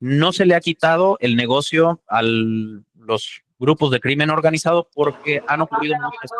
no se le ha quitado el negocio a los grupos de crimen organizado porque han ocurrido muchas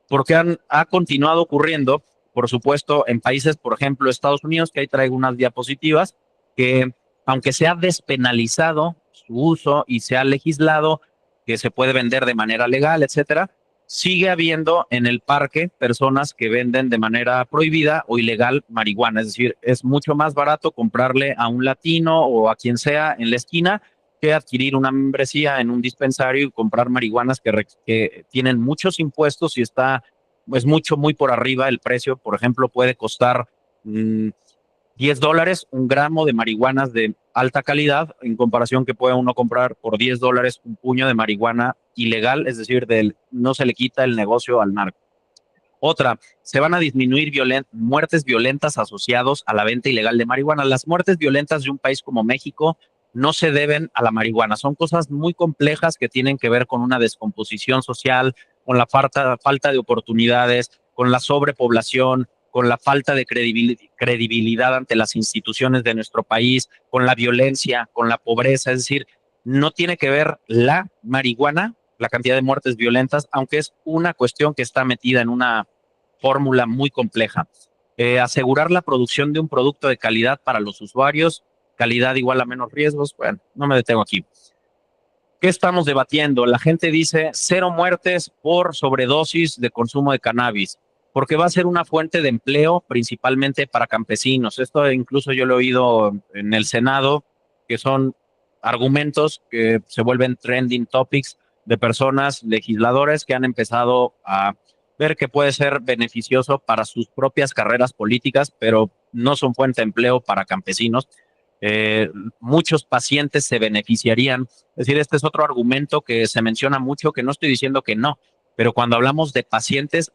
porque ha continuado ocurriendo, por supuesto, en países, por ejemplo, Estados Unidos, que ahí traigo unas diapositivas, que aunque se ha despenalizado su uso y se ha legislado que se puede vender de manera legal, etcétera, sigue habiendo en el parque personas que venden de manera prohibida o ilegal marihuana. Es decir, es mucho más barato comprarle a un latino o a quien sea en la esquina que adquirir una membresía en un dispensario y comprar marihuanas que tienen muchos impuestos y está pues muy por arriba el precio. Por ejemplo, puede costar $10 un gramo de marihuanas de alta calidad en comparación que puede uno comprar por $10 un puño de marihuana ilegal, es decir, no se le quita el negocio al narco. Otra, se van a disminuir muertes violentas asociadas a la venta ilegal de marihuana. Las muertes violentas de un país como México no se deben a la marihuana. Son cosas muy complejas que tienen que ver con una descomposición social, con la falta de oportunidades, con la sobrepoblación, con la falta de credibilidad ante las instituciones de nuestro país, con la violencia, con la pobreza. Es decir, no tiene que ver la marihuana, la cantidad de muertes violentas, aunque es una cuestión que está metida en una fórmula muy compleja. Asegurar la producción de un producto de calidad para los usuarios, calidad igual a menos riesgos. Bueno, no me detengo aquí. ¿Qué estamos debatiendo? La gente dice 0 muertes por sobredosis de consumo de cannabis, porque va a ser una fuente de empleo principalmente para campesinos. Esto incluso yo lo he oído en el Senado, que son argumentos que se vuelven trending topics de personas, legisladores que han empezado a ver que puede ser beneficioso para sus propias carreras políticas, pero no son fuente de empleo para campesinos. Muchos pacientes se beneficiarían. Es decir, este es otro argumento que se menciona mucho, que no estoy diciendo que no, pero cuando hablamos de pacientes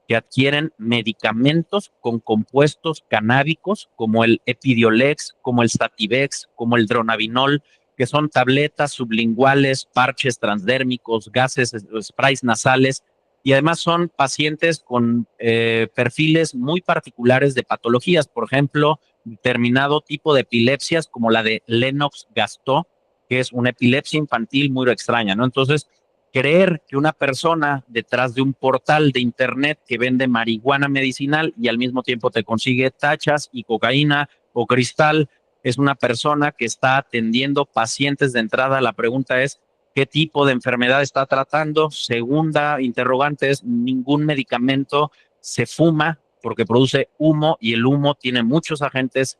que adquieren medicamentos con compuestos canábicos, como el Epidiolex, como el Sativex, como el Dronabinol, que son tabletas sublinguales, parches transdérmicos, gases, sprays nasales, y además son pacientes con perfiles muy particulares de patologías, por ejemplo, determinado tipo de epilepsias como la de Lennox-Gastaut, que es una epilepsia infantil muy extraña, ¿no? Entonces, creer que una persona detrás de un portal de internet que vende marihuana medicinal y al mismo tiempo te consigue tachas y cocaína o cristal es una persona que está atendiendo pacientes de entrada. La pregunta es, ¿qué tipo de enfermedad está tratando? Segunda interrogante es, ningún medicamento se fuma porque produce humo y el humo tiene muchos agentes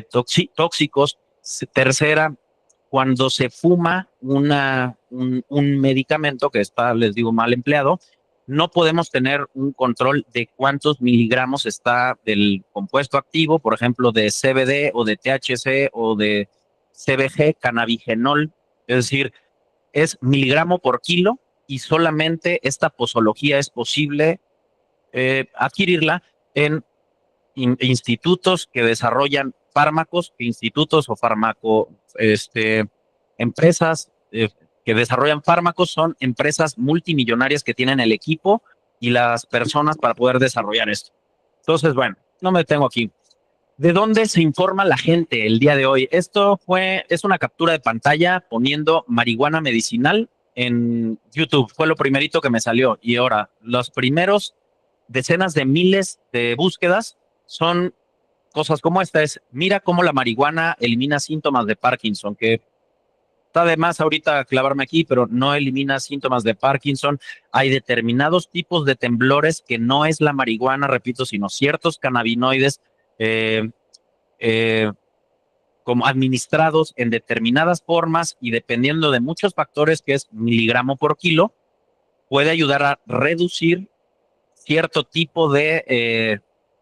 tóxicos. Tercera, cuando se fuma un medicamento que está, les digo, mal empleado, no podemos tener un control de cuántos miligramos está del compuesto activo, por ejemplo, de CBD o de THC o de CBG, cannabigenol. Es decir, es miligramo por kilo y solamente esta posología es posible adquirirla en institutos que desarrollan fármacos, institutos o empresas que desarrollan fármacos son empresas multimillonarias que tienen el equipo y las personas para poder desarrollar esto. Entonces, bueno, no me detengo aquí. ¿De dónde se informa la gente el día de hoy? Es una captura de pantalla poniendo marihuana medicinal en YouTube. Fue lo primerito que me salió. Y ahora, los primeros decenas de miles de búsquedas son cosas como esta, es mira cómo la marihuana elimina síntomas de Parkinson, que está de más ahorita clavarme aquí, pero no elimina síntomas de Parkinson. Hay determinados tipos de temblores que no es la marihuana, repito, sino ciertos cannabinoides eh, eh, como administrados en determinadas formas y dependiendo de muchos factores, que es miligramo por kilo, puede ayudar a reducir cierto tipo de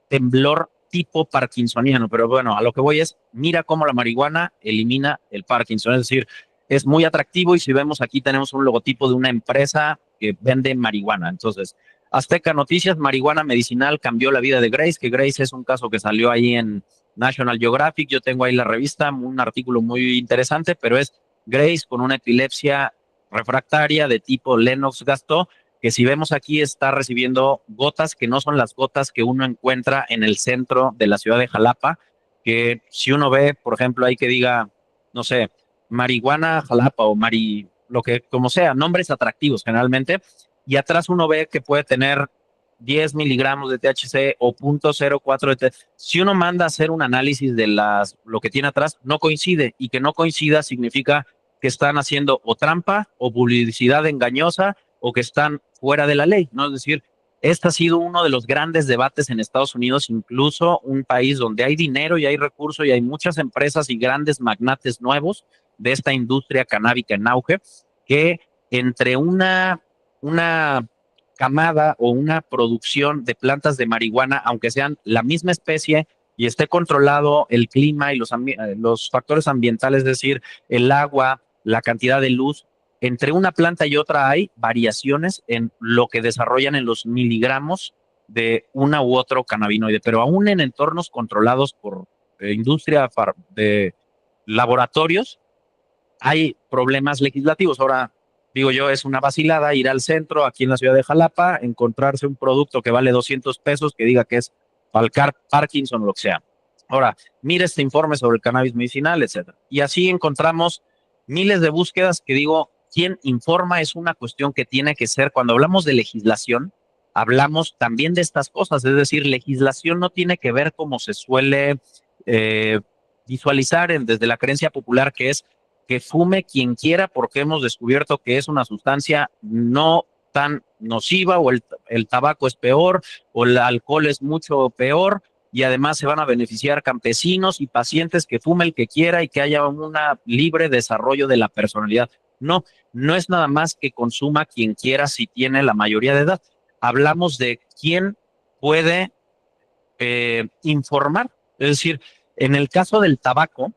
temblor tipo parkinsoniano. Pero bueno, a lo que voy es, mira cómo la marihuana elimina el Parkinson. Es decir, es muy atractivo y si vemos aquí tenemos un logotipo de una empresa que vende marihuana. Entonces, Azteca Noticias, marihuana medicinal cambió la vida de Grace, que Grace es un caso que salió ahí en National Geographic. Yo tengo ahí la revista, un artículo muy interesante, pero es Grace con una epilepsia refractaria de tipo Lennox-Gastaut, que si vemos aquí está recibiendo gotas que no son las gotas que uno encuentra en el centro de la ciudad de Jalapa, que si uno ve, por ejemplo, hay que diga, no sé, marihuana Jalapa o lo que como sea, nombres atractivos generalmente, y atrás uno ve que puede tener 10 miligramos de THC o 0.04 de THC. Si uno manda a hacer un análisis de lo que tiene atrás, no coincide, y que no coincida significa que están haciendo o trampa o publicidad engañosa o que están fuera de la ley, ¿no? Es decir, este ha sido uno de los grandes debates en Estados Unidos, incluso un país donde hay dinero y hay recursos y hay muchas empresas y grandes magnates nuevos de esta industria canábica en auge, que entre una camada o una producción de plantas de marihuana, aunque sean la misma especie y esté controlado el clima y los factores ambientales, es decir, el agua, la cantidad de luz, entre una planta y otra hay variaciones en lo que desarrollan en los miligramos de una u otro cannabinoide, pero aún en entornos controlados por industria de laboratorios, hay problemas legislativos. Ahora, digo yo, es una vacilada ir al centro, aquí en la ciudad de Jalapa, encontrarse un producto que vale 200 pesos, que diga que es Palcar, Parkinson o lo que sea. Ahora, mire este informe sobre el cannabis medicinal, etcétera. Y así encontramos miles de búsquedas que digo, ¿quién informa? Es una cuestión que tiene que ser, cuando hablamos de legislación, hablamos también de estas cosas, es decir, legislación no tiene que ver como se suele eh, visualizar desde la creencia popular, que es que fume quien quiera porque hemos descubierto que es una sustancia no tan nociva o el tabaco es peor o el alcohol es mucho peor y además se van a beneficiar campesinos y pacientes que fume el que quiera y que haya un libre desarrollo de la personalidad. No, no es nada más que consuma quien quiera si tiene la mayoría de edad. Hablamos de quién puede informar. Es decir, en el caso del tabaco,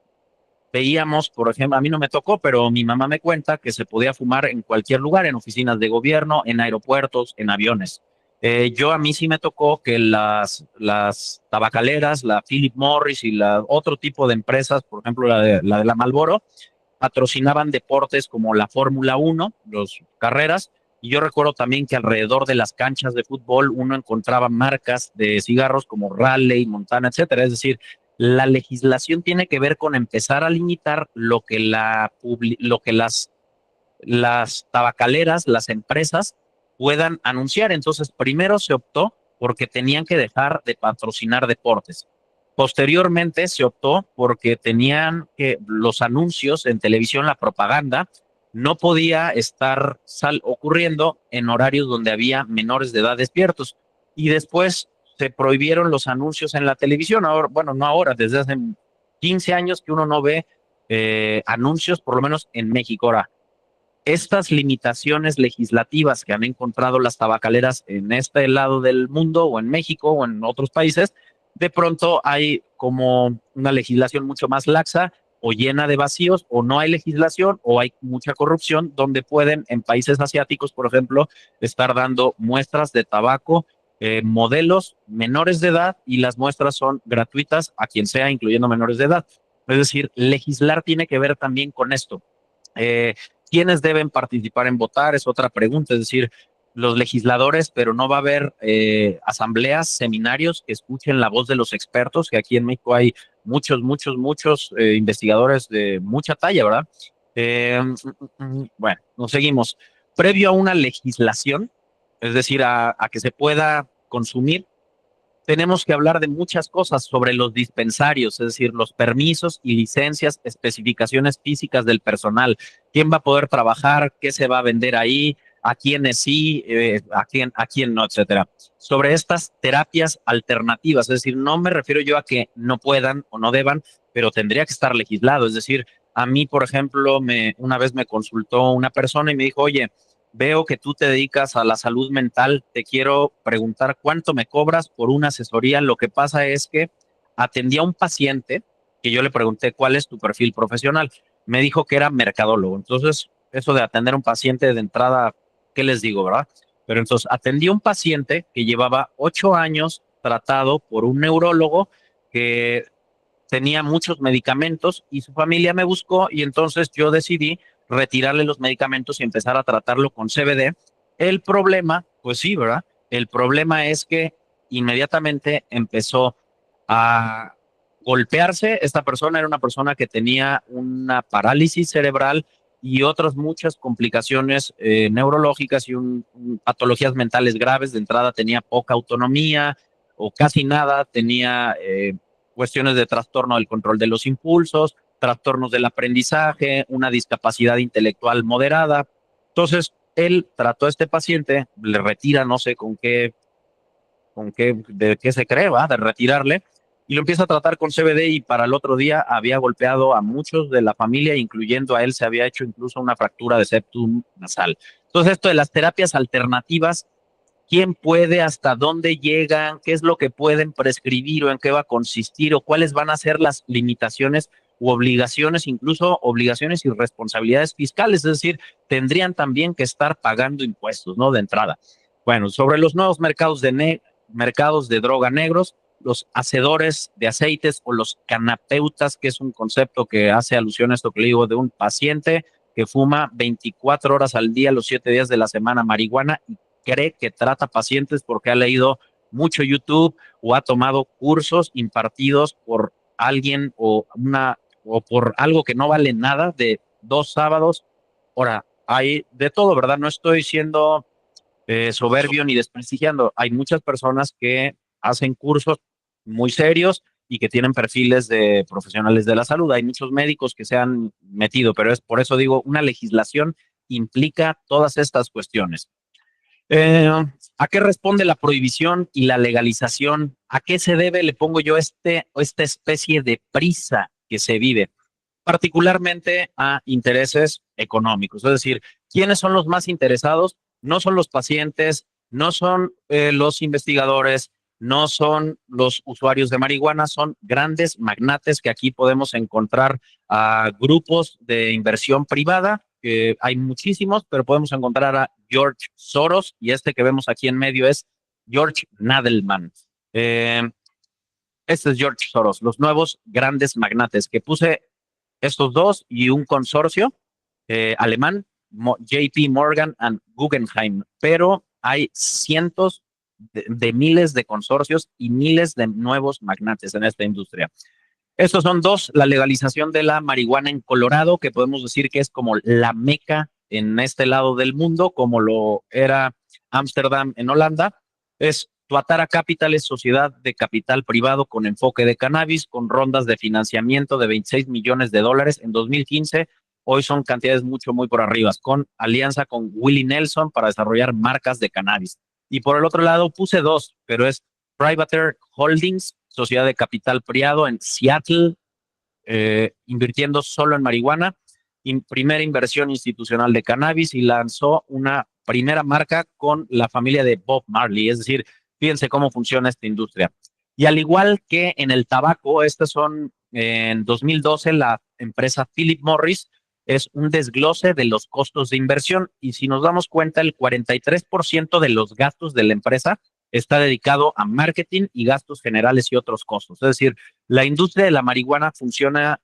veíamos, por ejemplo, a mí no me tocó, pero mi mamá me cuenta que se podía fumar en cualquier lugar, en oficinas de gobierno, en aeropuertos, en aviones. A mí sí me tocó que las tabacaleras, la Philip Morris y otro tipo de empresas, por ejemplo, la Marlboro, patrocinaban deportes como la Fórmula 1, las carreras, y yo recuerdo también que alrededor de las canchas de fútbol uno encontraba marcas de cigarros como Raleigh, Montana, etcétera. Es decir, la legislación tiene que ver con empezar a limitar lo que las tabacaleras, las empresas puedan anunciar. Entonces, primero se optó porque tenían que dejar de patrocinar deportes. Posteriormente se optó porque tenían que los anuncios en televisión, la propaganda, no podía estar ocurriendo en horarios donde había menores de edad despiertos. Y después se prohibieron los anuncios en la televisión. Ahora, bueno, no ahora, desde hace 15 años que uno no ve anuncios, por lo menos en México. Ahora, estas limitaciones legislativas que han encontrado las tabacaleras en este lado del mundo o en México o en otros países, de pronto hay como una legislación mucho más laxa o llena de vacíos, o no hay legislación o hay mucha corrupción, donde pueden en países asiáticos, por ejemplo, estar dando muestras de tabaco, modelos menores de edad, y las muestras son gratuitas a quien sea, incluyendo menores de edad. Es decir, legislar tiene que ver también con esto. Eh, ¿Quiénes deben participar en votar? Es otra pregunta, es decir, los legisladores, pero no va a haber asambleas, seminarios que escuchen la voz de los expertos, que aquí en México hay muchos investigadores de mucha talla, ¿verdad? Bueno, nos seguimos. Previo a una legislación, es decir, a que se pueda consumir, tenemos que hablar de muchas cosas sobre los dispensarios, es decir, los permisos y licencias, especificaciones físicas del personal, quién va a poder trabajar, qué se va a vender ahí, a quiénes sí, a quién no, etcétera. Sobre estas terapias alternativas, es decir, no me refiero yo a que no puedan o no deban, pero tendría que estar legislado. Es decir, a mí, por ejemplo, una vez me consultó una persona y me dijo, oye, veo que tú te dedicas a la salud mental. Te quiero preguntar cuánto me cobras por una asesoría. Lo que pasa es que atendí a un paciente que yo le pregunté cuál es tu perfil profesional. Me dijo que era mercadólogo. Entonces, eso de atender a un paciente de entrada, ¿qué les digo, verdad? Pero entonces atendí a un paciente que llevaba 8 años tratado por un neurólogo que tenía muchos medicamentos y su familia me buscó y entonces yo decidí retirarle los medicamentos y empezar a tratarlo con CBD. El problema, pues sí, ¿verdad? El problema es que inmediatamente empezó a golpearse. Esta persona era una persona que tenía una parálisis cerebral y otras muchas complicaciones neurológicas y patologías mentales graves. De entrada tenía poca autonomía o casi nada, tenía cuestiones de trastorno del control de los impulsos, trastornos del aprendizaje, una discapacidad intelectual moderada. Entonces, él trató a este paciente, le retira, no sé de qué se cree, ¿va? De retirarle, y lo empieza a tratar con CBD y para el otro día había golpeado a muchos de la familia, incluyendo a él, se había hecho incluso una fractura de septum nasal. Entonces, esto de las terapias alternativas, quién puede, hasta dónde llegan, qué es lo que pueden prescribir o en qué va a consistir o cuáles van a ser las limitaciones u obligaciones, incluso obligaciones y responsabilidades fiscales, es decir, tendrían también que estar pagando impuestos, ¿no? De entrada. Bueno, sobre los nuevos mercados de droga negros, los hacedores de aceites o los canapeutas, que es un concepto que hace alusión a esto que le digo de un paciente que fuma 24 horas al día, los 7 días de la semana marihuana y cree que trata pacientes porque ha leído mucho YouTube o ha tomado cursos impartidos por alguien o por algo que no vale nada de 2 sábados. Ahora, hay de todo, ¿verdad? No estoy siendo soberbio ni desprestigiando. Hay muchas personas que hacen cursos muy serios y que tienen perfiles de profesionales de la salud. Hay muchos médicos que se han metido, pero es por eso digo, una legislación implica todas estas cuestiones. ¿A qué responde la prohibición y la legalización? ¿A qué se debe, le pongo yo, esta especie de prisa que se vive? Particularmente a intereses económicos. Es decir, ¿quiénes son los más interesados? No son los pacientes, no son los investigadores, no son los usuarios de marihuana, son grandes magnates que aquí podemos encontrar a grupos de inversión privada, que hay muchísimos, pero podemos encontrar a George Soros y este que vemos aquí en medio es George Nadelman. Este es George Soros, los nuevos grandes magnates que puse estos dos y un consorcio alemán, JP Morgan and Guggenheim, pero hay cientos de miles de consorcios y miles de nuevos magnates en esta industria. Estos son dos, la legalización de la marihuana en Colorado, que podemos decir que es como la meca en este lado del mundo, como lo era Ámsterdam en Holanda. Es Tuatara Capital, es sociedad de capital privado con enfoque de cannabis, con rondas de financiamiento de 26 millones de dólares en 2015. Hoy son cantidades muy por arriba, con alianza con Willie Nelson para desarrollar marcas de cannabis. Y por el otro lado puse dos, pero es Privateer Holdings, sociedad de capital privado en Seattle, invirtiendo solo en marihuana, primera inversión institucional de cannabis y lanzó una primera marca con la familia de Bob Marley. Es decir, fíjense cómo funciona esta industria. Y al igual que en el tabaco, estas son en 2012 la empresa Philip Morris es un desglose de los costos de inversión y si nos damos cuenta el 43% de los gastos de la empresa está dedicado a marketing y gastos generales y otros costos. Es decir, la industria de la marihuana funciona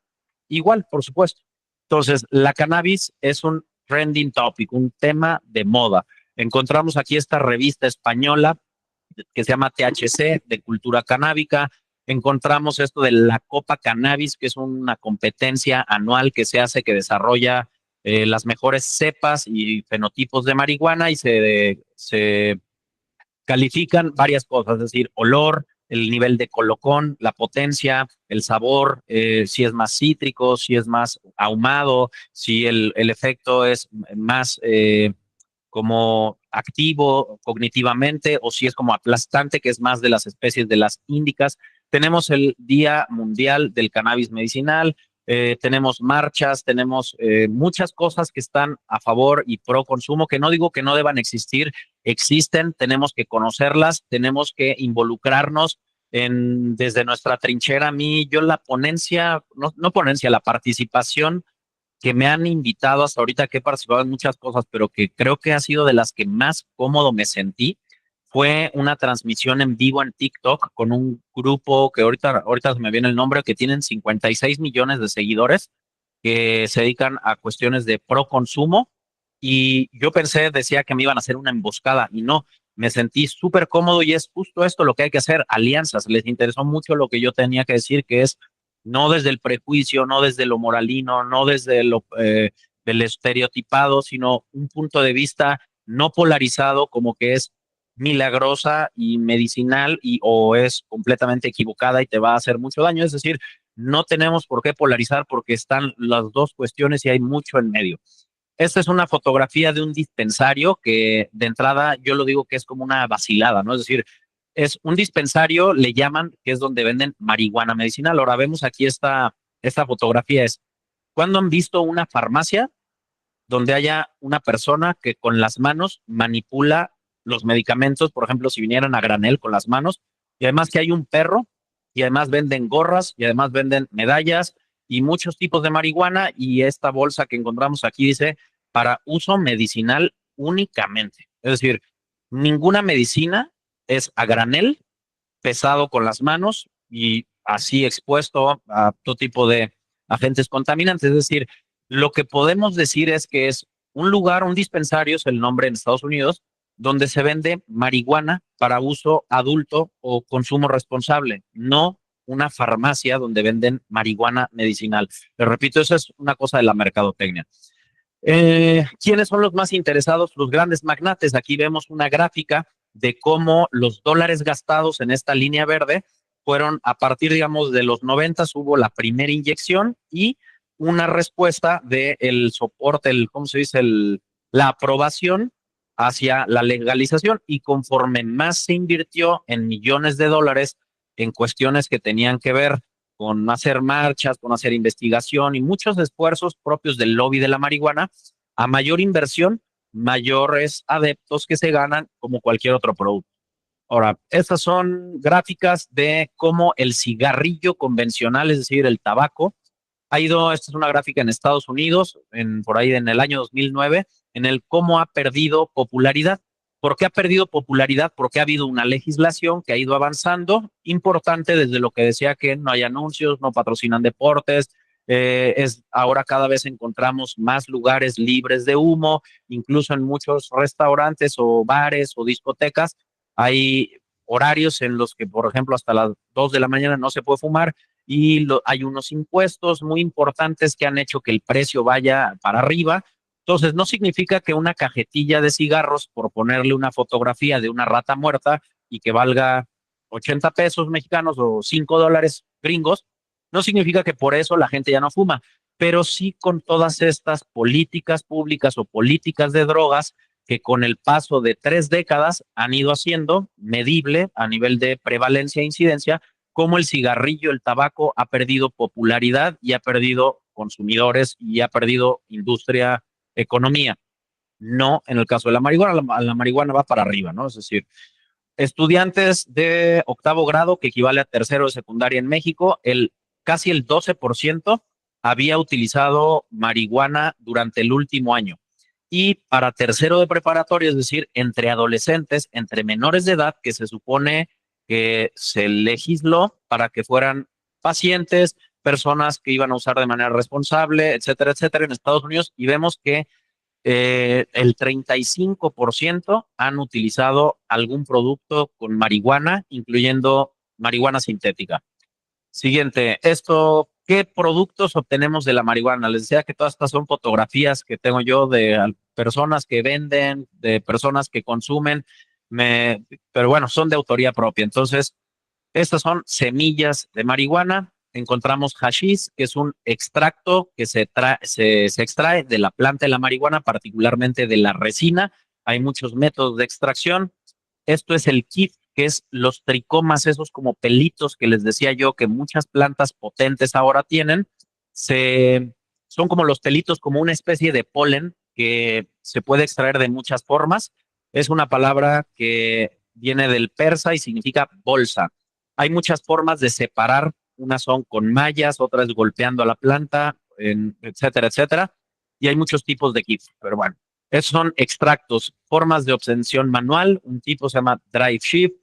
igual, por supuesto. Entonces, la cannabis es un trending topic, un tema de moda. Encontramos aquí esta revista española que se llama THC, de cultura canábica. Encontramos esto de la Copa Cannabis, que es una competencia anual que se hace, que desarrolla las mejores cepas y fenotipos de marihuana y se califican varias cosas, es decir, olor, el nivel de colocón, la potencia, el sabor, si es más cítrico, si es más ahumado, si el efecto es más como activo cognitivamente o si es como aplastante, que es más de las especies de las índicas. Tenemos el Día Mundial del Cannabis Medicinal, tenemos marchas, tenemos muchas cosas que están a favor y pro consumo, que no digo que no deban existir, existen, tenemos que conocerlas, tenemos que involucrarnos desde nuestra trinchera. A mí, yo la ponencia, no ponencia, la participación que me han invitado hasta ahorita, que he participado en muchas cosas, pero que creo que ha sido de las que más cómodo me sentí, fue una transmisión en vivo en TikTok con un grupo que ahorita se me viene el nombre, que tienen 56 millones de seguidores, que se dedican a cuestiones de pro consumo. Y yo pensé, decía que me iban a hacer una emboscada y no, me sentí súper cómodo y es justo esto lo que hay que hacer, alianzas. Les interesó mucho lo que yo tenía que decir, que es no desde el prejuicio, no desde lo moralino, no desde lo del estereotipado, sino un punto de vista no polarizado, como que es milagrosa y medicinal y o es completamente equivocada y te va a hacer mucho daño. Es decir, no tenemos por qué polarizar porque están las dos cuestiones y hay mucho en medio. Esta es una fotografía de un dispensario que de entrada yo lo digo que es como una vacilada, ¿no? Es decir, es un dispensario, le llaman, que es donde venden marihuana medicinal. Ahora vemos aquí esta fotografía es, ¿cuándo han visto una farmacia donde haya una persona que con las manos manipula los medicamentos, por ejemplo, si vinieran a granel con las manos, y además que hay un perro, y además venden gorras, y además venden medallas y muchos tipos de marihuana, y esta bolsa que encontramos aquí dice para uso medicinal únicamente. Es decir, ninguna medicina es a granel, pesado con las manos y así expuesto a todo tipo de agentes contaminantes. Es decir, lo que podemos decir es que es un lugar, un dispensario, es el nombre en Estados Unidos, donde se vende marihuana para uso adulto o consumo responsable, no una farmacia donde venden marihuana medicinal. Les repito, eso es una cosa de la mercadotecnia. ¿Quiénes son los más interesados? Los grandes magnates. Aquí vemos una gráfica de cómo los dólares gastados en esta línea verde fueron a partir, digamos, de los 90 hubo la primera inyección y una respuesta del soporte, ¿cómo se dice? La aprobación hacia la legalización y conforme más se invirtió en millones de dólares en cuestiones que tenían que ver con hacer marchas, con hacer investigación y muchos esfuerzos propios del lobby de la marihuana, a mayor inversión, mayores adeptos que se ganan como cualquier otro producto. Ahora, estas son gráficas de cómo el cigarrillo convencional, es decir, el tabaco, ha ido, esta es una gráfica en Estados Unidos, por ahí en el año 2009, en el cómo ha perdido popularidad. ¿Por qué ha perdido popularidad? Porque ha habido una legislación que ha ido avanzando, importante desde lo que decía que no hay anuncios, no patrocinan deportes, ahora cada vez encontramos más lugares libres de humo, incluso en muchos restaurantes o bares o discotecas hay horarios en los que, por ejemplo, hasta las 2 de la mañana no se puede fumar y hay unos impuestos muy importantes que han hecho que el precio vaya para arriba. Entonces, no significa que una cajetilla de cigarros, por ponerle una fotografía de una rata muerta y que valga 80 pesos mexicanos o $5 gringos, no significa que por eso la gente ya no fuma, pero sí con todas estas políticas públicas o políticas de drogas que con el paso de 3 décadas han ido haciendo medible a nivel de prevalencia e incidencia, cómo el cigarrillo, el tabaco ha perdido popularidad y ha perdido consumidores y ha perdido industria, economía. No en el caso de la marihuana, la marihuana va para arriba, ¿no? Es decir, estudiantes de octavo grado, que equivale a tercero de secundaria en México, casi el 12% había utilizado marihuana durante el último año. Y para tercero de preparatoria, es decir, entre adolescentes, entre menores de edad, que se supone que se legisló para que fueran pacientes, personas que iban a usar de manera responsable, etcétera, etcétera, en Estados Unidos, y vemos que el 35% han utilizado algún producto con marihuana, incluyendo marihuana sintética. Siguiente, ¿qué productos obtenemos de la marihuana? Les decía que todas estas son fotografías que tengo yo de personas que venden, de personas que consumen. pero bueno, son de autoría propia. Entonces, estas son semillas de marihuana. Encontramos hashish, que es un extracto que se extrae de la planta de la marihuana, particularmente de la resina. Hay muchos métodos de extracción. Esto es el kief, que es los tricomas, esos como pelitos que les decía yo que muchas plantas potentes ahora tienen. Se, son como los pelitos, como una especie de polen que se puede extraer de muchas formas. Es una palabra que viene del persa y significa bolsa. Hay muchas formas de separar, unas son con mallas, otras golpeando a la planta, etcétera, etcétera. Y hay muchos tipos de kits, pero bueno, esos son extractos, formas de obtención manual, un tipo se llama drive shift,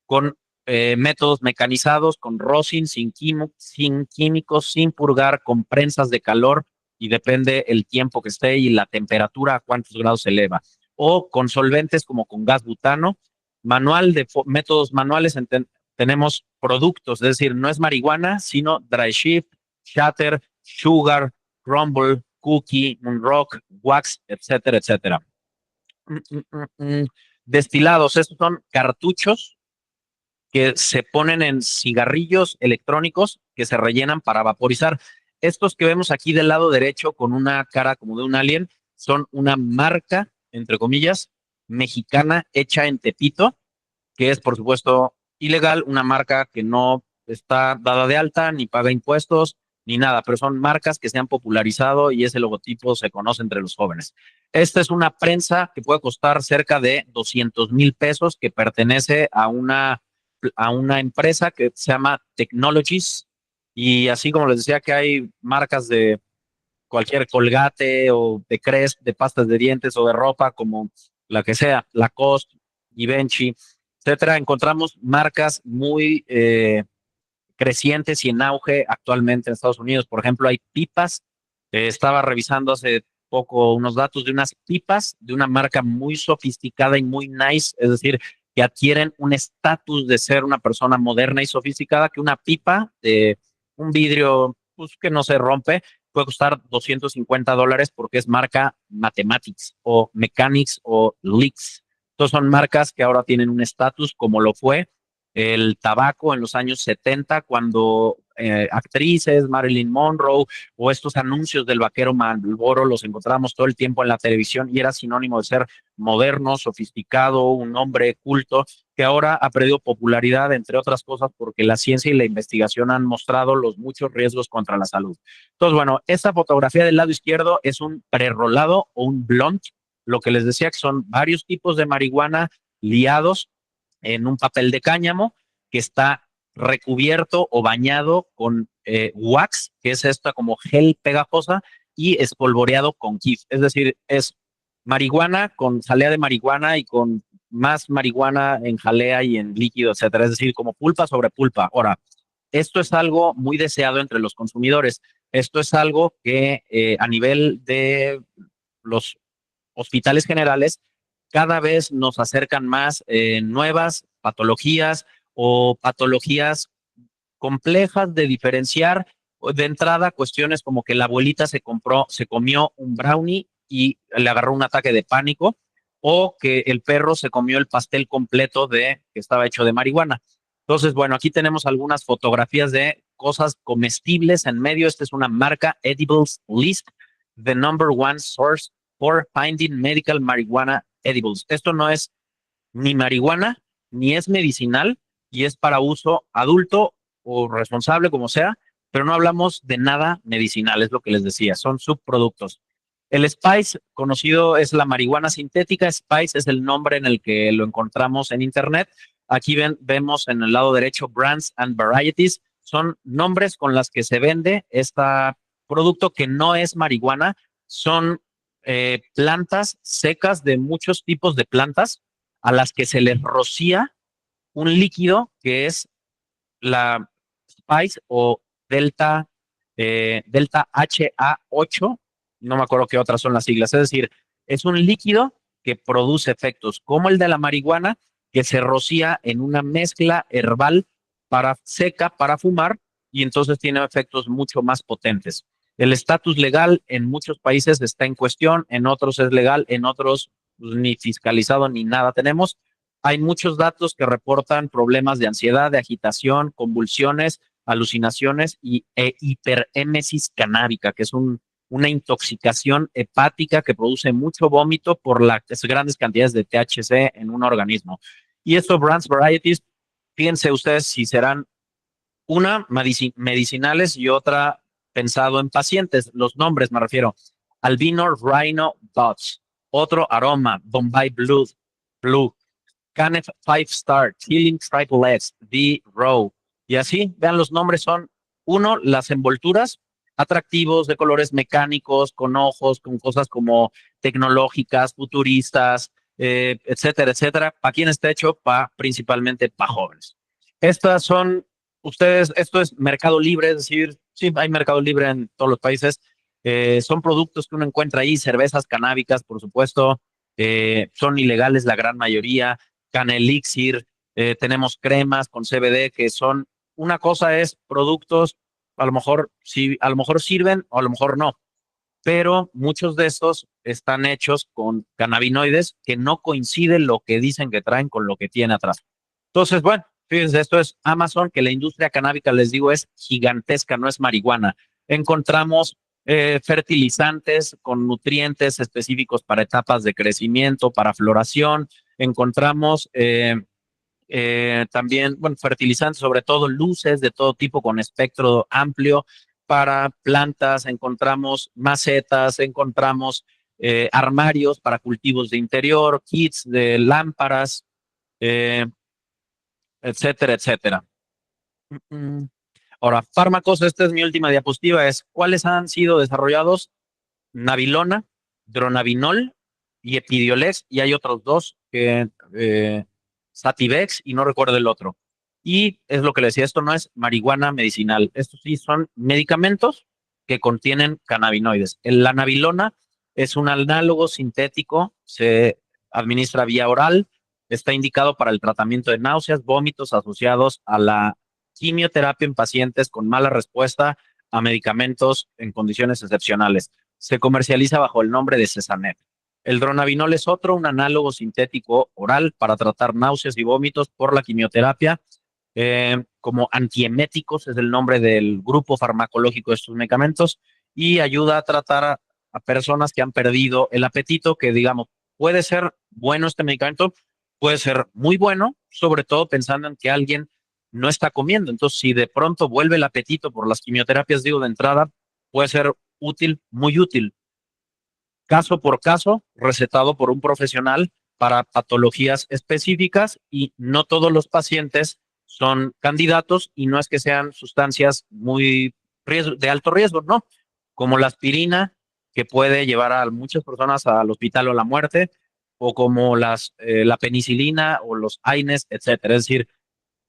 con métodos mecanizados, con rosin, sin químicos, sin purgar, con prensas de calor y depende el tiempo que esté y la temperatura a cuántos grados se eleva. O con solventes como con gas butano, manual de métodos manuales, tenemos productos, es decir, no es marihuana, sino dry shift, shatter, sugar, crumble, cookie, rock, wax, etcétera, etcétera. Destilados, estos son cartuchos que se ponen en cigarrillos electrónicos que se rellenan para vaporizar. Estos que vemos aquí del lado derecho con una cara como de un alien son una marca, entre comillas, mexicana hecha en Tepito, que es por supuesto ilegal, una marca que no está dada de alta, ni paga impuestos, ni nada, pero son marcas que se han popularizado y ese logotipo se conoce entre los jóvenes. Esta es una prensa que puede costar cerca de 200,000 pesos, que pertenece a una empresa que se llama Technologies, y así como les decía que hay marcas de cualquier Colgate o de Crest, de pastas de dientes o de ropa, como la que sea, Lacoste, Givenchy, etcétera, encontramos marcas muy crecientes y en auge actualmente en Estados Unidos. Por ejemplo, hay pipas. Estaba revisando hace poco unos datos de unas pipas de una marca muy sofisticada y muy nice, es decir, que adquieren un estatus de ser una persona moderna y sofisticada, que una pipa de un vidrio pues, que no se rompe puede costar $250 porque es marca Mathematics o Mechanics o Leaks. Entonces son marcas que ahora tienen un estatus como lo fue el tabaco en los años 70, cuando actrices, Marilyn Monroe o estos anuncios del vaquero Marlboro los encontramos todo el tiempo en la televisión y era sinónimo de ser moderno, sofisticado, un hombre culto, que ahora ha perdido popularidad, entre otras cosas, porque la ciencia y la investigación han mostrado los muchos riesgos contra la salud. Entonces, bueno, esta fotografía del lado izquierdo es un prerrolado o un blunt, lo que les decía que son varios tipos de marihuana liados en un papel de cáñamo que está recubierto o bañado con wax, que es esta como gel pegajosa, y espolvoreado con kief. Es decir, es marihuana con jalea de marihuana y con más marihuana en jalea y en líquido, etcétera. Es decir, como pulpa sobre pulpa. Ahora, esto es algo muy deseado entre los consumidores. Esto es algo que a nivel de los hospitales generales cada vez nos acercan más nuevas patologías o patologías complejas de diferenciar. De entrada, cuestiones como que la abuelita se comió un brownie y le agarró un ataque de pánico, o que el perro se comió el pastel completo que estaba hecho de marihuana. Entonces, bueno, aquí tenemos algunas fotografías de cosas comestibles en medio. Esta es una marca Edibles List, the number one source for finding medical marijuana edibles. Esto no es ni marihuana, ni es medicinal, y es para uso adulto o responsable, como sea, pero no hablamos de nada medicinal, es lo que les decía, son subproductos. El Spice, conocido, es la marihuana sintética. Spice es el nombre en el que lo encontramos en Internet. Aquí vemos en el lado derecho Brands and Varieties. Son nombres con las que se vende este producto que no es marihuana. Son plantas secas de muchos tipos de plantas a las que se les rocía un líquido que es la Spice o Delta HA8, no me acuerdo qué otras son las siglas, es decir, es un líquido que produce efectos como el de la marihuana, que se rocía en una mezcla herbal seca para fumar, y entonces tiene efectos mucho más potentes. El estatus legal en muchos países está en cuestión, en otros es legal, en otros pues, ni fiscalizado ni nada tenemos. hay muchos datos que reportan problemas de ansiedad, de agitación, convulsiones, alucinaciones e hiperémesis canábica, que es una intoxicación hepática que produce mucho vómito por las grandes cantidades de THC en un organismo. Y estos brands varieties, fíjense ustedes si serán una medicinales y otra pensado en pacientes. Los nombres me refiero. Albino Rhino Dots, otro aroma, Bombay Blue, Canef 5 Star, Healing Triple X, The Row. Y así, vean, los nombres son, uno, las envolturas, atractivos, de colores mecánicos, con ojos, con cosas como tecnológicas, futuristas, etcétera, etcétera. ¿Para quién está hecho? Principalmente para jóvenes. Estas son, ustedes, esto es mercado libre, es decir, sí, hay mercado libre en todos los países. Son productos que uno encuentra ahí, cervezas canábicas, por supuesto, son ilegales la gran mayoría, Canelixir, tenemos cremas con CBD que son, una cosa es productos, a lo mejor sí, a lo mejor sirven o a lo mejor no, pero muchos de estos están hechos con cannabinoides que no coinciden lo que dicen que traen con lo que tiene atrás. Entonces, bueno, fíjense, esto es Amazon, que la industria canábica, les digo, es gigantesca, no es marihuana. Encontramos fertilizantes con nutrientes específicos para etapas de crecimiento, para floración. Encontramos también, bueno, fertilizantes, sobre todo luces de todo tipo con espectro amplio para plantas, encontramos macetas, encontramos armarios para cultivos de interior, kits de lámparas, eh, etcétera, etcétera. Ahora, fármacos, esta es mi última diapositiva, es cuáles han sido desarrollados: Nabilona, Dronabinol y Epidiolex, y hay otros dos que Sativex y no recuerdo el otro. Y es lo que le decía, esto no es marihuana medicinal, estos sí son medicamentos que contienen cannabinoides. La nabilona es un análogo sintético, se administra vía oral, está indicado para el tratamiento de náuseas, vómitos asociados a la quimioterapia en pacientes con mala respuesta a medicamentos en condiciones excepcionales. Se comercializa bajo el nombre de Cesanet. El dronabinol es otro, un análogo sintético oral para tratar náuseas y vómitos por la quimioterapia. Como antieméticos es el nombre del grupo farmacológico de estos medicamentos y ayuda a tratar a personas que han perdido el apetito, que digamos, puede ser bueno este medicamento, puede ser muy bueno, sobre todo pensando en que alguien no está comiendo. Entonces, si de pronto vuelve el apetito por las quimioterapias, digo de entrada, puede ser útil, muy útil. Caso por caso, recetado por un profesional para patologías específicas y no todos los pacientes son candidatos y no es que sean sustancias muy de alto riesgo, no, como la aspirina, que puede llevar a muchas personas al hospital o a la muerte, o como la penicilina o los AINES, etcétera. Es decir,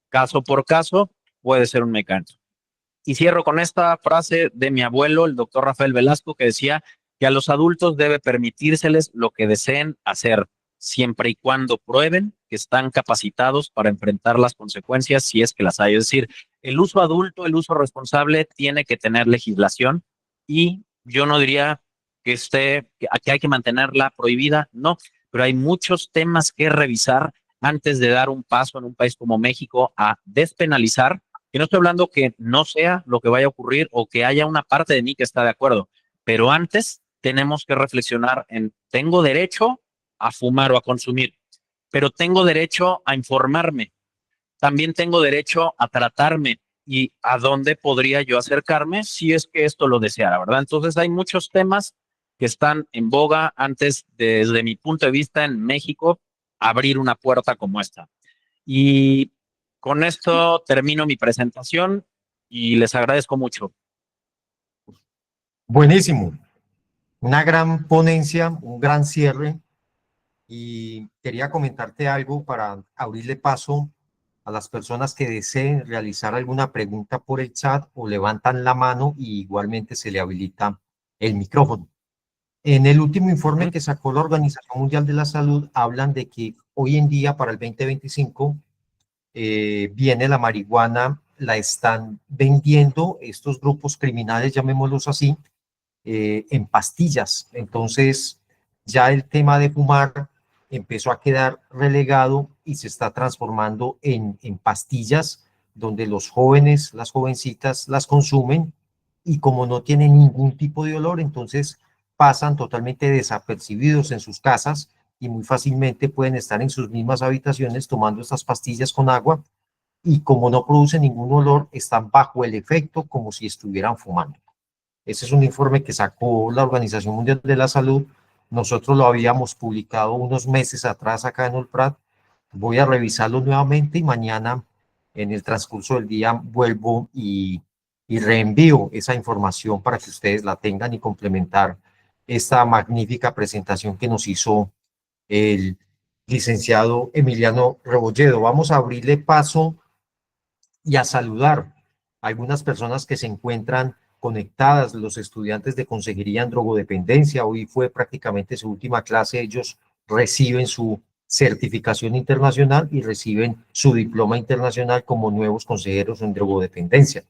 caso por caso puede ser un medicamento. Y cierro con esta frase de mi abuelo, el doctor Rafael Velasco, que decía que a los adultos debe permitírseles lo que deseen hacer, siempre y cuando prueben que están capacitados para enfrentar las consecuencias si es que las hay. Es decir, el uso adulto, el uso responsable tiene que tener legislación y yo no diría que hay que mantenerla prohibida, no, pero hay muchos temas que revisar antes de dar un paso en un país como México a despenalizar. Y no estoy hablando que no sea lo que vaya a ocurrir o que haya una parte de mí que está de acuerdo, pero antes tenemos que reflexionar en, tengo derecho a fumar o a consumir, pero tengo derecho a informarme, también tengo derecho a tratarme y a dónde podría yo acercarme si es que esto lo deseara, ¿verdad? Entonces hay muchos temas que están en boga antes, desde mi punto de vista en México, abrir una puerta como esta. Y con esto termino mi presentación y les agradezco mucho. Buenísimo. Una gran ponencia, un gran cierre. Y quería comentarte algo para abrirle paso a las personas que deseen realizar alguna pregunta por el chat o levantan la mano y igualmente se le habilita el micrófono. En el último informe que sacó la Organización Mundial de la Salud, hablan de que hoy en día, para el 2025, viene la marihuana, la están vendiendo estos grupos criminales, llamémoslos así, en pastillas. Entonces, ya el tema de fumar empezó a quedar relegado y se está transformando en pastillas donde los jóvenes, las jovencitas las consumen y como no tienen ningún tipo de olor, entonces pasan totalmente desapercibidos en sus casas y muy fácilmente pueden estar en sus mismas habitaciones tomando estas pastillas con agua y como no producen ningún olor, están bajo el efecto como si estuvieran fumando. Ese es un informe que sacó la Organización Mundial de la Salud. Nosotros lo habíamos publicado unos meses atrás acá en Olprat. Voy a revisarlo nuevamente y mañana en el transcurso del día vuelvo y reenvío esa información para que ustedes la tengan y complementar esta magnífica presentación que nos hizo el licenciado Emiliano Rebolledo. Vamos a abrirle paso y a saludar a algunas personas que se encuentran conectadas, los estudiantes de consejería en drogodependencia. Hoy fue prácticamente su última clase, ellos reciben su certificación internacional y reciben su diploma internacional como nuevos consejeros en drogodependencia.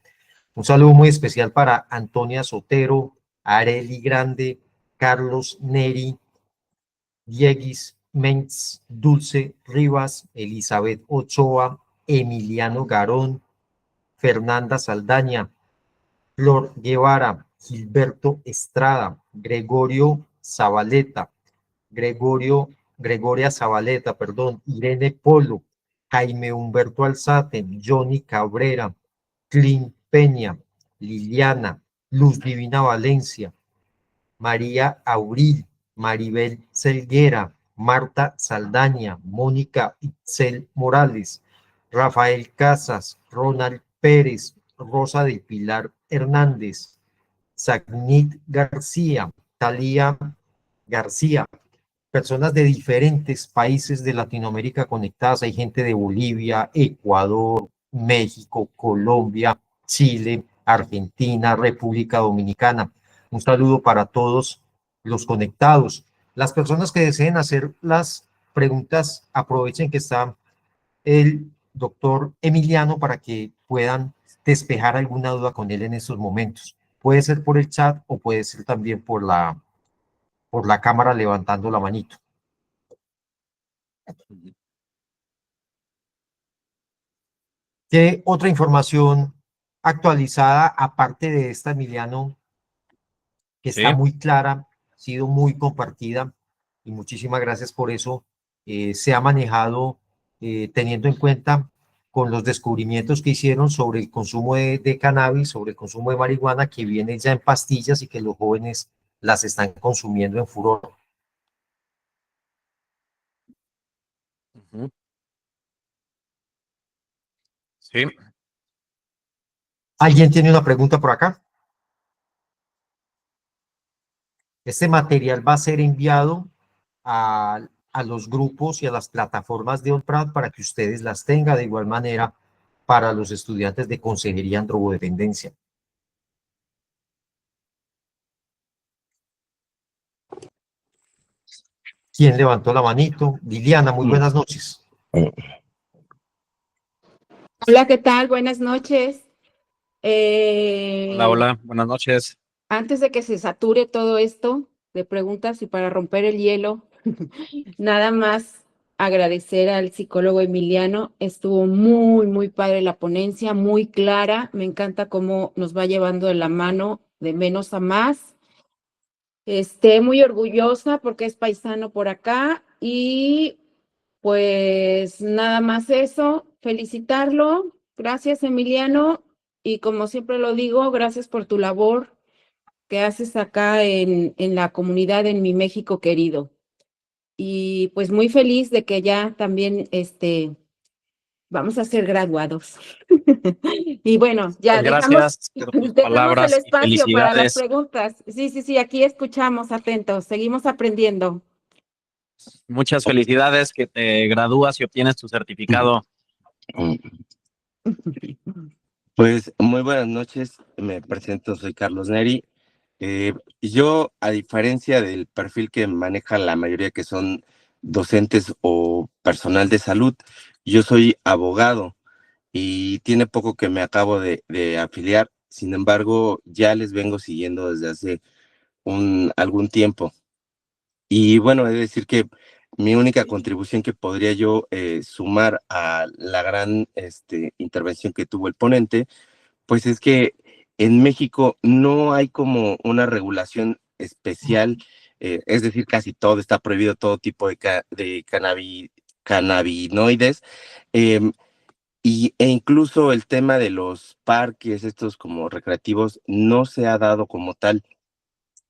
Un saludo muy especial para Antonia Sotero, Areli Grande, Carlos Neri, Dieguis Mentz, Dulce Rivas, Elizabeth Ochoa, Emiliano Garón, Fernanda Saldaña, Flor Guevara, Gilberto Estrada, Gregorio Zabaleta, Gregoria Zabaleta, perdón, Irene Polo, Jaime Humberto Alzate, Johnny Cabrera, Clint Peña, Liliana, Luz Divina Valencia, María Auril, Maribel Celguera, Marta Saldaña, Mónica Itzel Morales, Rafael Casas, Ronald Pérez, Rosa del Pilar Hernández, Sagnit García, Talía García, personas de diferentes países de Latinoamérica conectadas. Hay gente de Bolivia, Ecuador, México, Colombia, Chile, Argentina, República Dominicana. Un saludo para todos los conectados. Las personas que deseen hacer las preguntas, aprovechen que está el doctor Emiliano para que puedan despejar alguna duda con él en estos momentos. Puede ser por el chat o puede ser también por la cámara levantando la manito. ¿Qué otra información actualizada, aparte de esta, Emiliano, que está Sí. muy clara, ha sido muy compartida y muchísimas gracias por eso, se ha manejado teniendo en cuenta con los descubrimientos que hicieron sobre el consumo de cannabis, sobre el consumo de marihuana, que viene ya en pastillas y que los jóvenes las están consumiendo en furor? Sí. ¿Alguien tiene una pregunta por acá? Este material va a ser enviado a los grupos y a las plataformas de OnPrad para que ustedes las tengan de igual manera para los estudiantes de consejería en drogodependencia. ¿Quién levantó la manito? Liliana, muy buenas noches. Hola, ¿qué tal? Buenas noches. Hola, hola, buenas noches. Antes de que se sature todo esto de preguntas y para romper el hielo, nada más agradecer al psicólogo Emiliano. Estuvo muy padre la ponencia, muy clara. Me encanta cómo nos va llevando de la mano de menos a más. Muy orgullosa porque es paisano por acá y pues nada más eso, felicitarlo. Gracias, Emiliano. Y como siempre lo digo, gracias por tu labor que haces acá en la comunidad en mi México querido. Y pues muy feliz de que ya también vamos a ser graduados. Y bueno, ya Gracias por tus dejamos el palabras y espacio para las felicidades. preguntas. Sí, aquí escuchamos atentos, seguimos aprendiendo. Muchas felicidades que te gradúas y obtienes tu certificado. Pues muy buenas noches, me presento, soy Carlos Neri. Yo, a diferencia del perfil que maneja la mayoría que son docentes o personal de salud, yo soy abogado y tiene poco que me acabo de afiliar. Sin embargo, ya les vengo siguiendo desde hace algún tiempo. Y bueno, he de decir que mi única contribución que podría yo sumar a la gran intervención que tuvo el ponente, pues es que en México no hay como una regulación especial, es decir, casi todo está prohibido, todo tipo de cannabinoides, em, e incluso el tema de los parques, estos como recreativos, no se ha dado como tal.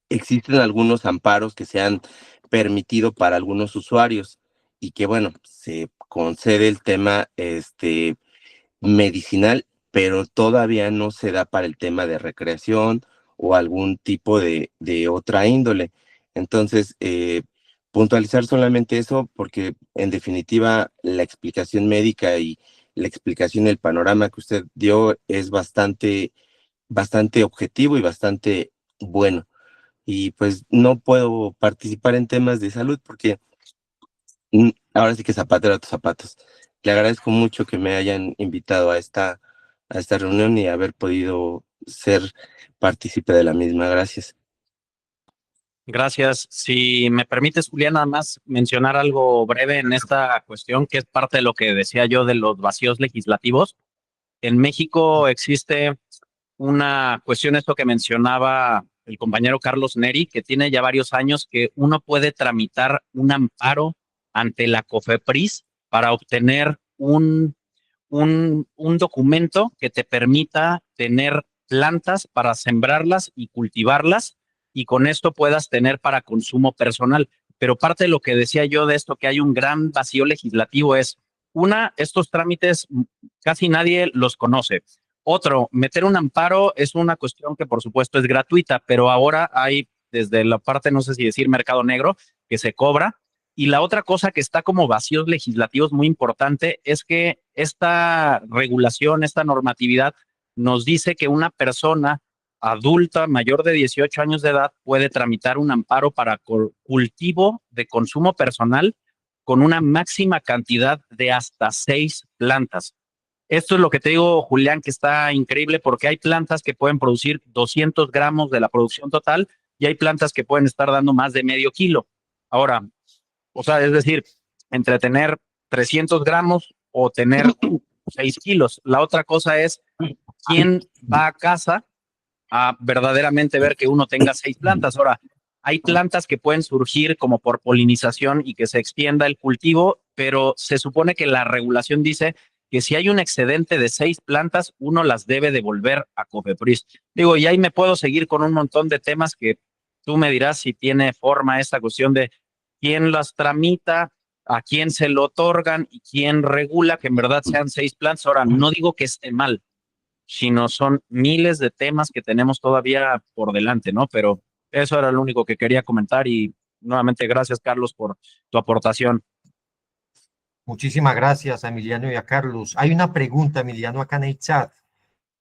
Existen algunos amparos que se han permitido para algunos usuarios y que, bueno, se concede el tema medicinal, pero todavía no se da para el tema de recreación o algún tipo de otra índole. Entonces, puntualizar solamente eso, porque en definitiva la explicación médica y la explicación, el panorama que usted dio es bastante objetivo y bastante bueno. Y pues no puedo participar en temas de salud porque ahora sí que zapatero a tus zapatos. Le agradezco mucho que me hayan invitado a esta reunión y haber podido ser partícipe de la misma. Gracias. Gracias. Si me permites, Julián, nada más mencionar algo breve en esta cuestión, que es parte de lo que decía yo de los vacíos legislativos. En México existe una cuestión, esto que mencionaba el compañero Carlos Neri, que tiene ya varios años que uno puede tramitar un amparo ante la COFEPRIS para obtener un documento que te permita tener plantas para sembrarlas y cultivarlas y con esto puedas tener para consumo personal. Pero parte de lo que decía yo de esto, que hay un gran vacío legislativo, es estos trámites casi nadie los conoce. Otro, meter un amparo es una cuestión que por supuesto es gratuita, pero ahora hay desde la parte, no sé si decir mercado negro, que se cobra. Y la otra cosa que está como vacíos legislativos muy importante es que esta regulación, esta normatividad nos dice que una persona adulta mayor de 18 años de edad puede tramitar un amparo para cultivo de consumo personal con una máxima cantidad de hasta 6 plantas. Esto es lo que te digo, Julián, que está increíble porque hay plantas que pueden producir 200 gramos de la producción total y hay plantas que pueden estar dando más de medio kilo. Ahora, o sea, es decir, entre tener 300 gramos o tener 6 kilos. La otra cosa es quién va a casa a verdaderamente ver que uno tenga 6 plantas. Ahora, hay plantas que pueden surgir como por polinización y que se extienda el cultivo, pero se supone que la regulación dice que si hay un excedente de 6 plantas, uno las debe devolver a COFEPRIS. Digo, y ahí me puedo seguir con un montón de temas que tú me dirás si tiene forma esta cuestión de quién las tramita, a quién se lo otorgan y quién regula que en verdad sean 6 plantas. Ahora, no digo que esté mal, sino son miles de temas que tenemos todavía por delante, ¿no? Pero eso era lo único que quería comentar y nuevamente gracias, Carlos, por tu aportación. Muchísimas gracias a Emiliano y a Carlos. Hay una pregunta, Emiliano, acá en el chat.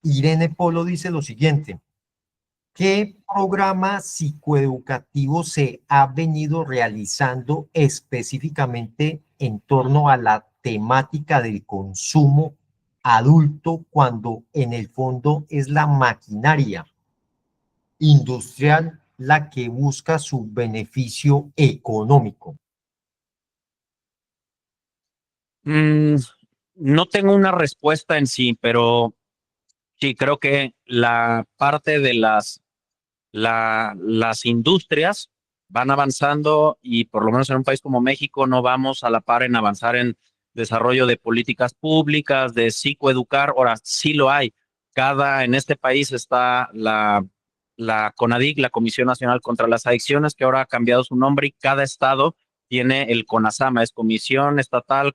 Irene Polo dice lo siguiente: ¿qué programa psicoeducativo se ha venido realizando específicamente en torno a la temática del consumo adulto cuando en el fondo es la maquinaria industrial la que busca su beneficio económico? No tengo una respuesta en sí, pero sí creo que la parte de las industrias van avanzando y por lo menos en un país como México no vamos a la par en avanzar en desarrollo de políticas públicas, de psicoeducar. Ahora sí lo hay. En este país está la CONADIC, la Comisión Nacional contra las Adicciones, que ahora ha cambiado su nombre y cada estado tiene el CONASAMA, es Comisión Estatal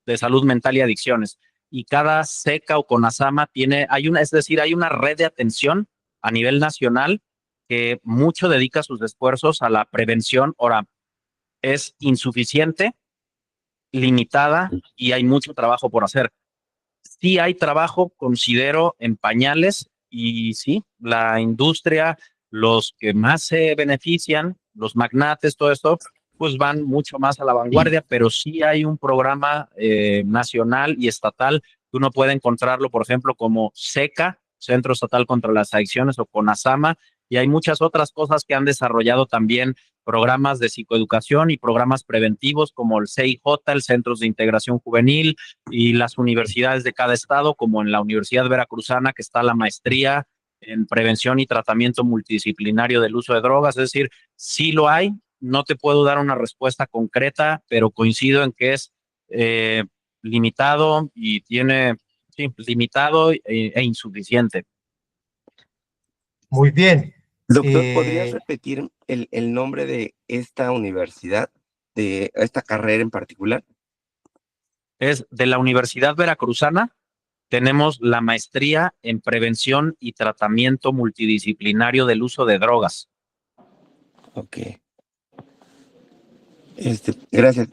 de Salud Mental y Adicciones. Y cada SECA o CONASAMA es decir, hay una red de atención a nivel nacional que mucho dedica sus esfuerzos a la prevención. Ahora, es insuficiente, limitada y hay mucho trabajo por hacer. Sí hay trabajo, considero, en pañales y sí, la industria, los que más se benefician, los magnates, todo esto, pues van mucho más a la vanguardia, pero sí hay un programa nacional y estatal que uno puede encontrarlo, por ejemplo, como SECA, Centro Estatal contra las Adicciones, o CONASAMA, y hay muchas otras cosas que han desarrollado también programas de psicoeducación y programas preventivos como el CIJ, el Centros de Integración Juvenil, y las universidades de cada estado, como en la Universidad Veracruzana, que está la maestría en prevención y tratamiento multidisciplinario del uso de drogas. Es decir, sí lo hay, no te puedo dar una respuesta concreta, pero coincido en que es limitado y tiene, sí, limitado e insuficiente. Muy bien. Doctor, ¿podrías repetir el nombre de esta universidad, de esta carrera en particular? Es de la Universidad Veracruzana. Tenemos la maestría en prevención y tratamiento multidisciplinario del uso de drogas. Ok. Gracias.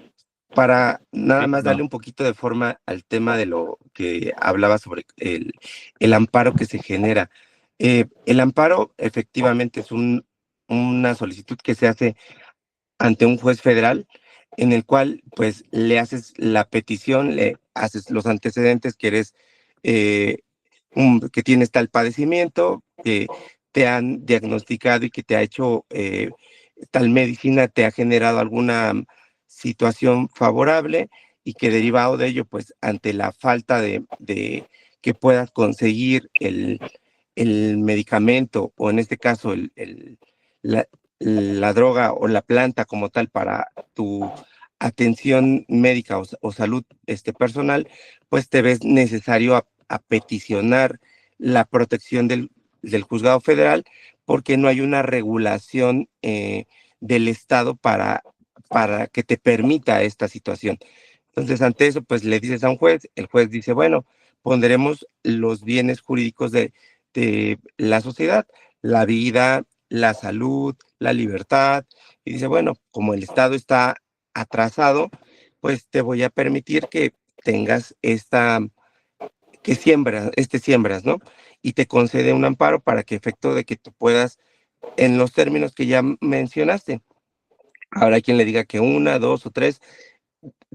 Para nada más darle No. un poquito de forma al tema de lo que hablaba sobre el amparo que se genera. El amparo efectivamente es una solicitud que se hace ante un juez federal, en el cual pues le haces la petición, le haces los antecedentes que eres, que tienes tal padecimiento, que te han diagnosticado y que te ha hecho tal medicina, te ha generado alguna situación favorable, y que derivado de ello, pues ante la falta de que puedas conseguir el medicamento, o en este caso la droga o la planta como tal para tu atención médica o salud personal, pues te ves necesario a peticionar la protección del juzgado federal, porque no hay una regulación del Estado para que te permita esta situación. Entonces, ante eso, pues le dices a un juez, el juez dice, bueno, pondremos los bienes jurídicos de la sociedad, la vida, la salud, la libertad, y dice, bueno, como el Estado está atrasado, pues te voy a permitir que tengas siembras, ¿no? Y te concede un amparo para que efecto de que tú puedas, en los términos que ya mencionaste. Ahora hay quien le diga que 1, 2 o 3,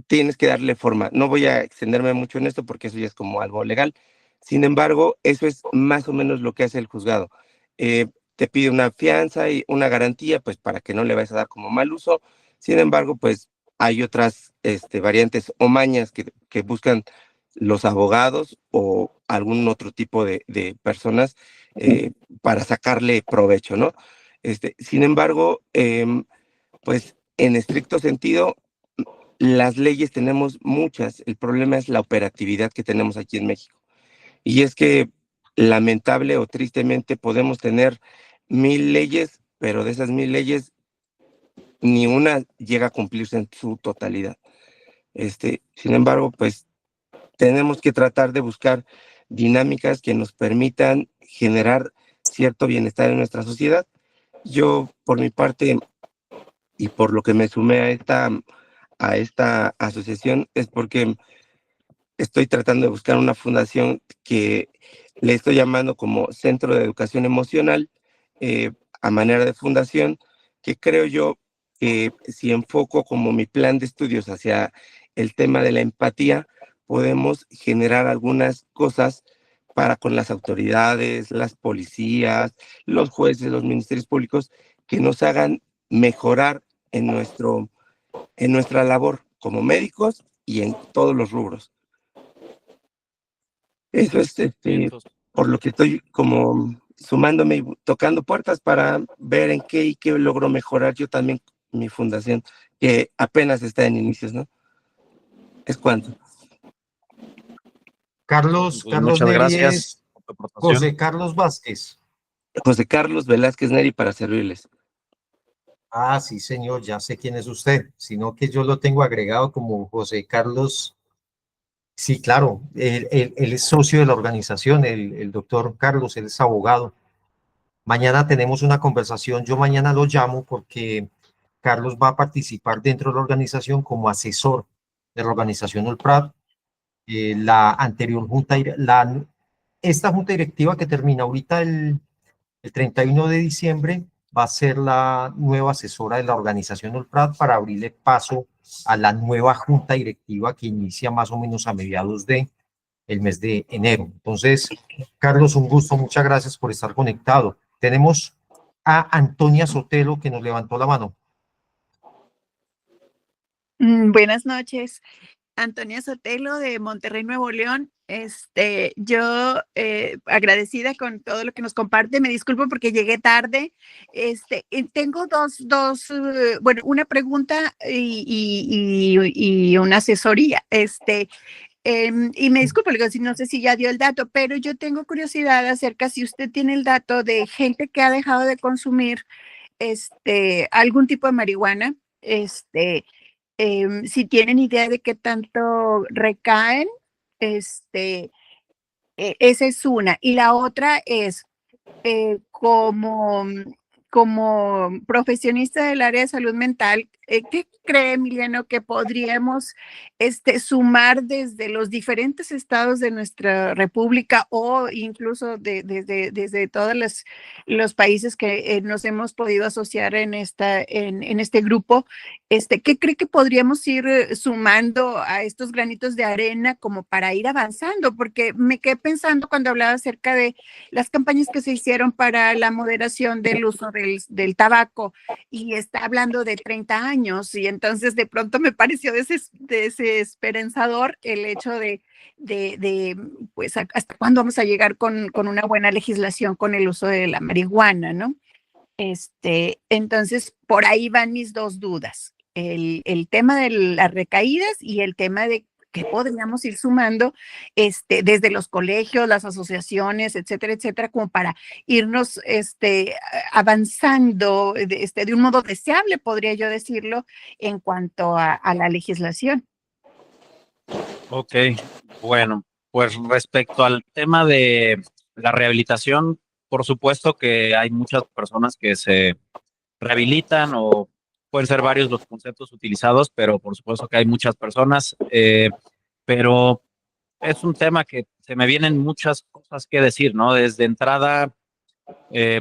tienes que darle forma. No voy a extenderme mucho en esto porque eso ya es como algo legal. Sin embargo, eso es más o menos lo que hace el juzgado. Te pide una fianza y una garantía, pues para que no le vayas a dar como mal uso. Sin embargo, pues hay otras variantes o mañas que buscan los abogados o algún otro tipo de personas para sacarle provecho, ¿no? Sin embargo, pues en estricto sentido, las leyes tenemos muchas, el problema es la operatividad que tenemos aquí en México. Y es que lamentable o tristemente podemos tener 1000 leyes, pero de esas 1000 leyes ni una llega a cumplirse en su totalidad. Sin embargo, pues tenemos que tratar de buscar dinámicas que nos permitan generar cierto bienestar en nuestra sociedad. Yo, por mi parte, y por lo que me sumé a esta asociación, es porque estoy tratando de buscar una fundación que le estoy llamando como Centro de Educación Emocional, a manera de fundación, que creo yo que si enfoco como mi plan de estudios hacia el tema de la empatía, podemos generar algunas cosas para con las autoridades, las policías, los jueces, los ministerios públicos, que nos hagan mejorar en nuestra labor como médicos y en todos los rubros. Eso es por lo que estoy como sumándome y tocando puertas para ver en qué y qué logro mejorar yo también mi fundación, que apenas está en inicios, ¿no? Es cuanto. Carlos Muchas Neri gracias es por tu aportación. José Carlos Vázquez. José Carlos Velázquez Neri, para servirles. Ah, sí, señor, ya sé quién es usted, sino que yo lo tengo agregado como José Carlos. Sí, claro, él es socio de la organización, el doctor Carlos, él es abogado. Mañana tenemos una conversación, yo mañana lo llamo porque Carlos va a participar dentro de la organización como asesor de la organización ULPRAT. La anterior junta, esta junta directiva que termina ahorita el 31 de diciembre, va a ser la nueva asesora de la organización ULPRAT para abrirle paso a la nueva junta directiva que inicia más o menos a mediados de el mes de enero. Entonces, Carlos, un gusto, muchas gracias por estar conectado. Tenemos a Antonia Sotelo, que nos levantó la mano. Buenas noches, Antonia Sotelo de Monterrey, Nuevo León. Yo agradecida con todo lo que nos comparte. Me disculpo porque llegué tarde. Tengo bueno, una pregunta y una asesoría. Y me disculpo, no sé si ya dio el dato, pero yo tengo curiosidad acerca si usted tiene el dato de gente que ha dejado de consumir algún tipo de marihuana. Si tienen idea de qué tanto recaen, esa es una. Y la otra es, como profesionista del área de salud mental, ¿qué cree, Emiliano, que podríamos sumar desde los diferentes estados de nuestra república o incluso desde todos los países que nos hemos podido asociar en este grupo? ¿Qué cree que podríamos ir sumando a estos granitos de arena como para ir avanzando? Porque me quedé pensando cuando hablaba acerca de las campañas que se hicieron para la moderación del uso del tabaco, y está hablando de 30 años, y entonces de pronto me pareció desesperanzador el hecho de pues, hasta cuándo vamos a llegar con una buena legislación con el uso de la marihuana, ¿no? Entonces, por ahí van mis dos dudas, el tema de las recaídas y el tema de qué podríamos ir sumando desde los colegios, las asociaciones, etcétera, etcétera, como para irnos avanzando de un modo deseable, podría yo decirlo, en cuanto a la legislación. Ok, bueno, pues respecto al tema de la rehabilitación, por supuesto que hay muchas personas que se rehabilitan o pueden ser varios los conceptos utilizados, pero por supuesto que hay muchas personas, pero es un tema que se me vienen muchas cosas que decir, ¿no? Desde entrada,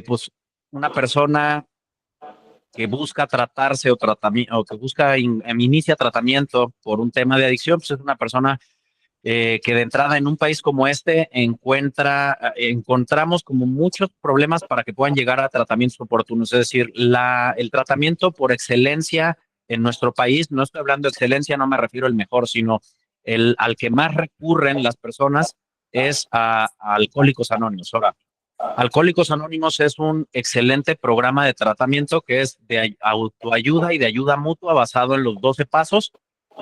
pues una persona que busca tratarse o que busca inicia tratamiento por un tema de adicción, pues es una persona que de entrada en un país como este encontramos como muchos problemas para que puedan llegar a tratamientos oportunos. Es decir, el tratamiento por excelencia en nuestro país, no estoy hablando de excelencia, no me refiero al mejor, sino al que más recurren las personas es a Alcohólicos Anónimos. Ahora, Alcohólicos Anónimos es un excelente programa de tratamiento que es de autoayuda y de ayuda mutua basado en los 12 pasos,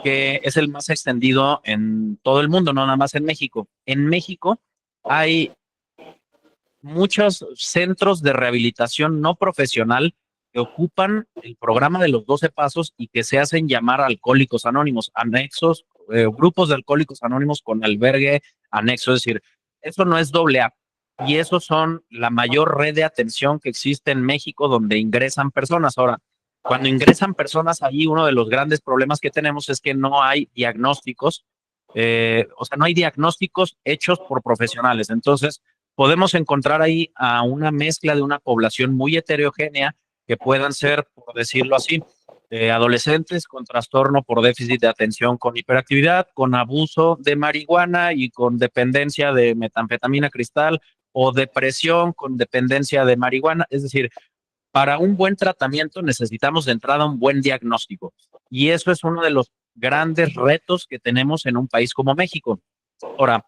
que es el más extendido en todo el mundo, no nada más en México. En México hay muchos centros de rehabilitación no profesional que ocupan el programa de los 12 pasos y que se hacen llamar Alcohólicos Anónimos, anexos, grupos de Alcohólicos Anónimos con albergue anexo, es decir, eso no es doble A. Y esos son la mayor red de atención que existe en México donde ingresan personas. Ahora, cuando ingresan personas allí, uno de los grandes problemas que tenemos es que no hay diagnósticos, o sea, no hay diagnósticos hechos por profesionales. Entonces, podemos encontrar ahí a una mezcla de una población muy heterogénea que puedan ser, por decirlo así, adolescentes con trastorno por déficit de atención, con hiperactividad, con abuso de marihuana y con dependencia de metanfetamina cristal, o depresión con dependencia de marihuana. Es decir, para un buen tratamiento necesitamos de entrada un buen diagnóstico. Y eso es uno de los grandes retos que tenemos en un país como México. Ahora,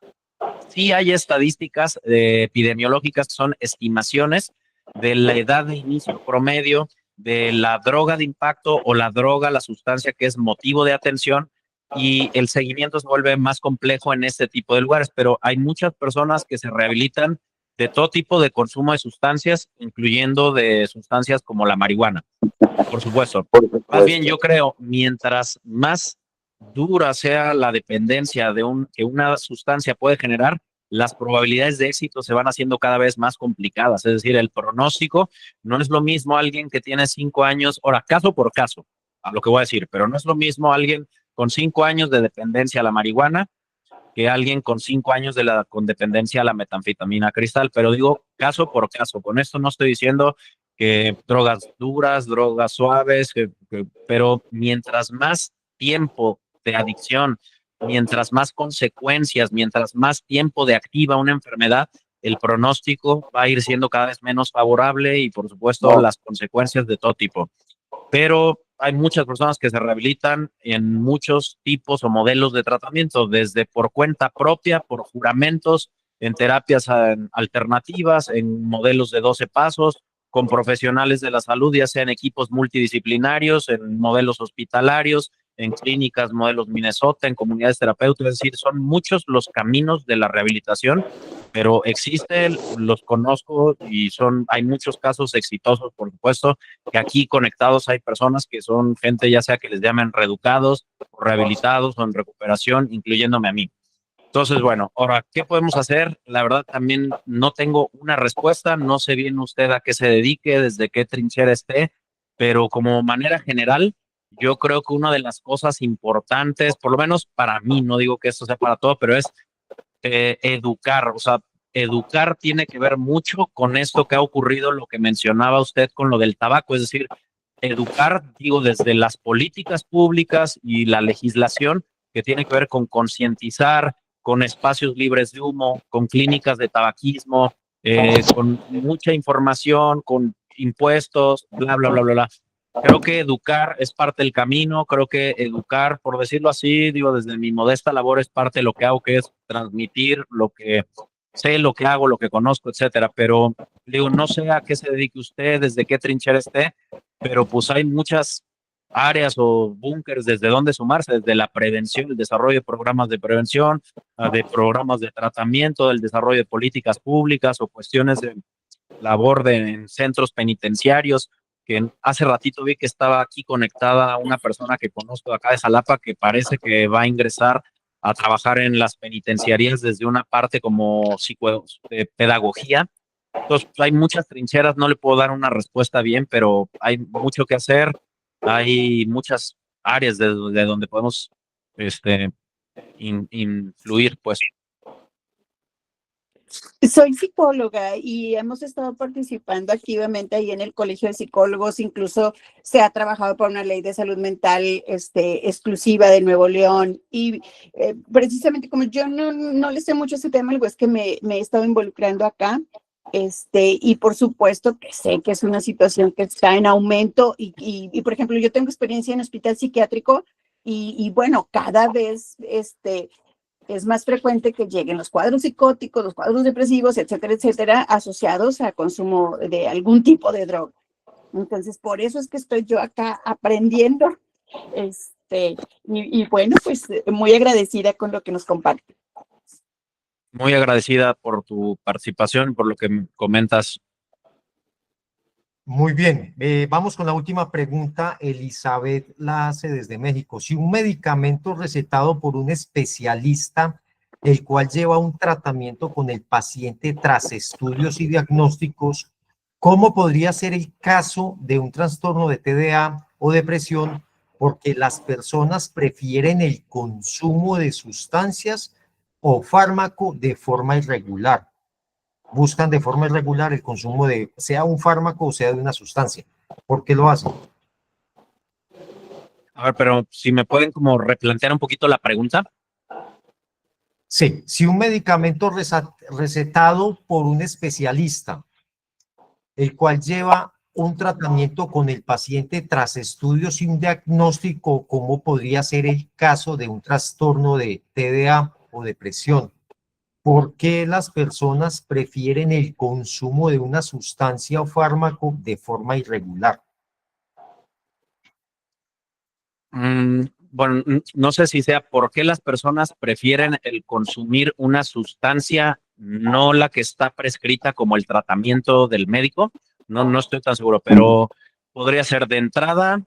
sí hay estadísticas epidemiológicas, son estimaciones de la edad de inicio promedio de la droga de impacto o la sustancia que es motivo de atención, y el seguimiento se vuelve más complejo en este tipo de lugares, pero hay muchas personas que se rehabilitan de todo tipo de consumo de sustancias, incluyendo de sustancias como la marihuana, por supuesto. Más bien yo creo, mientras más dura sea la dependencia que una sustancia puede generar, las probabilidades de éxito se van haciendo cada vez más complicadas. Es decir, el pronóstico no es lo mismo alguien que tiene 5 años, ahora caso por caso, a lo que voy a decir, pero no es lo mismo alguien con 5 años de dependencia a la marihuana que alguien con 5 años con dependencia a la metanfetamina cristal, pero digo caso por caso. Con esto no estoy diciendo que drogas duras, drogas suaves, pero mientras más tiempo de adicción, mientras más consecuencias, mientras más tiempo de activa una enfermedad, el pronóstico va a ir siendo cada vez menos favorable y, por supuesto, las consecuencias de todo tipo. Pero hay muchas personas que se rehabilitan en muchos tipos o modelos de tratamiento, desde por cuenta propia, por juramentos, en terapias alternativas, en modelos de 12 pasos, con profesionales de la salud, ya sea en equipos multidisciplinarios, en modelos hospitalarios, en clínicas, modelos Minnesota, en comunidades terapéuticas. Es decir, son muchos los caminos de la rehabilitación, pero existen, los conozco y hay muchos casos exitosos, por supuesto, que aquí conectados hay personas que son gente, ya sea que les llamen reeducados, o rehabilitados o en recuperación, incluyéndome a mí. Entonces, bueno, ahora, ¿qué podemos hacer? La verdad, también no tengo una respuesta, no sé bien usted a qué se dedique, desde qué trinchera esté, pero como manera general, yo creo que una de las cosas importantes, por lo menos para mí, no digo que esto sea para todo, pero es educar, o sea, educar tiene que ver mucho con esto que ha ocurrido, lo que mencionaba usted con lo del tabaco, es decir, educar, digo, desde las políticas públicas y la legislación, que tiene que ver con concientizar, con espacios libres de humo, con clínicas de tabaquismo, con mucha información, con impuestos, bla, bla, bla, bla, bla. Creo que educar es parte del camino, creo que educar, por decirlo así, digo, desde mi modesta labor es parte de lo que hago, que es transmitir lo que sé, lo que hago, lo que conozco, etcétera, pero digo, no sé a qué se dedique usted, desde qué trinchera esté, pero pues hay muchas áreas o búnkers desde donde sumarse, desde la prevención, el desarrollo de programas de prevención, de programas de tratamiento, el desarrollo de políticas públicas o cuestiones de labor en centros penitenciarios, que hace ratito vi que estaba aquí conectada una persona que conozco de acá de Jalapa que parece que va a ingresar a trabajar en las penitenciarías desde una parte como de pedagogía. Entonces, hay muchas trincheras, no le puedo dar una respuesta bien, pero hay mucho que hacer, hay muchas áreas de donde podemos este, influir, pues. Soy psicóloga y hemos estado participando activamente ahí en el Colegio de Psicólogos. Incluso se ha trabajado por una ley de salud mental exclusiva de Nuevo León. Y precisamente como yo no le sé mucho ese tema, es que me he estado involucrando acá. Y por supuesto que sé que es una situación que está en aumento y por ejemplo, yo tengo experiencia en hospital psiquiátrico y bueno, cada vez es más frecuente que lleguen los cuadros psicóticos, los cuadros depresivos, etcétera, asociados a consumo de algún tipo de droga. Entonces, por eso es que estoy yo acá aprendiendo, y bueno, pues muy agradecida con lo que nos comparte. Muy agradecida por tu participación, por lo que me comentas. Muy bien, vamos con la última pregunta. Elizabeth la hace desde México. Si un medicamento recetado por un especialista, el cual lleva un tratamiento con el paciente tras estudios y diagnósticos, ¿cómo podría ser el caso de un trastorno de TDA o depresión? Porque las personas prefieren el consumo de sustancias o fármaco de forma irregular. Buscan de forma irregular el consumo de, sea un fármaco o sea de una sustancia. ¿Por qué lo hacen? A ver, pero si me pueden como replantear un poquito la pregunta. Sí, si un medicamento recetado por un especialista, el cual lleva un tratamiento con el paciente tras estudios y un diagnóstico, ¿cómo podría ser el caso de un trastorno de TDA o depresión? ¿Por qué las personas prefieren el consumo de una sustancia o fármaco de forma irregular? Bueno, no sé si sea por qué las personas prefieren el consumir una sustancia, no la que está prescrita como el tratamiento del médico. No estoy tan seguro, pero podría ser de entrada.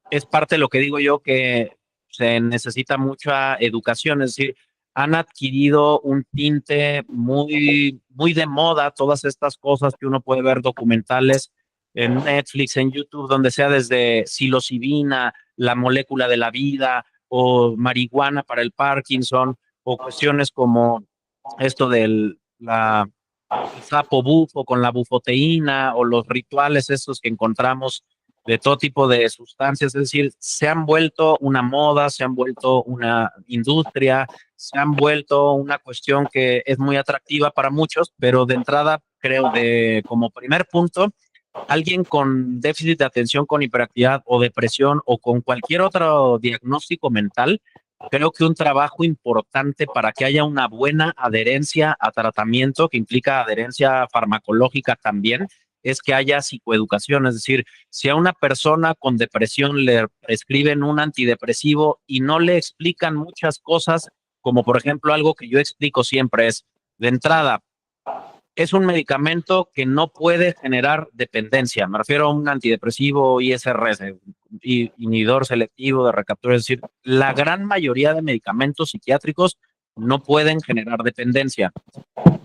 Es parte de lo que digo yo, que se necesita mucha educación, es decir, han adquirido un tinte muy, muy de moda todas estas cosas que uno puede ver documentales en Netflix, en YouTube, donde sea desde psilocibina, la molécula de la vida o marihuana para el Parkinson o cuestiones como esto del el sapo bufo con la bufoteína o los rituales esos que encontramos de todo tipo de sustancias, es decir, se han vuelto una moda, se han vuelto una industria, se han vuelto una cuestión que es muy atractiva para muchos, pero de entrada creo como primer punto, alguien con déficit de atención, con hiperactividad o depresión o con cualquier otro diagnóstico mental, creo que un trabajo importante para que haya una buena adherencia a tratamiento, que implica adherencia farmacológica también, es que haya psicoeducación. Es decir, si a una persona con depresión le prescriben un antidepresivo y no le explican muchas cosas, como por ejemplo algo que yo explico siempre es, de entrada, es un medicamento que no puede generar dependencia. Me refiero a un antidepresivo ISRS, inhibidor selectivo de recaptura. Es decir, la gran mayoría de medicamentos psiquiátricos no pueden generar dependencia.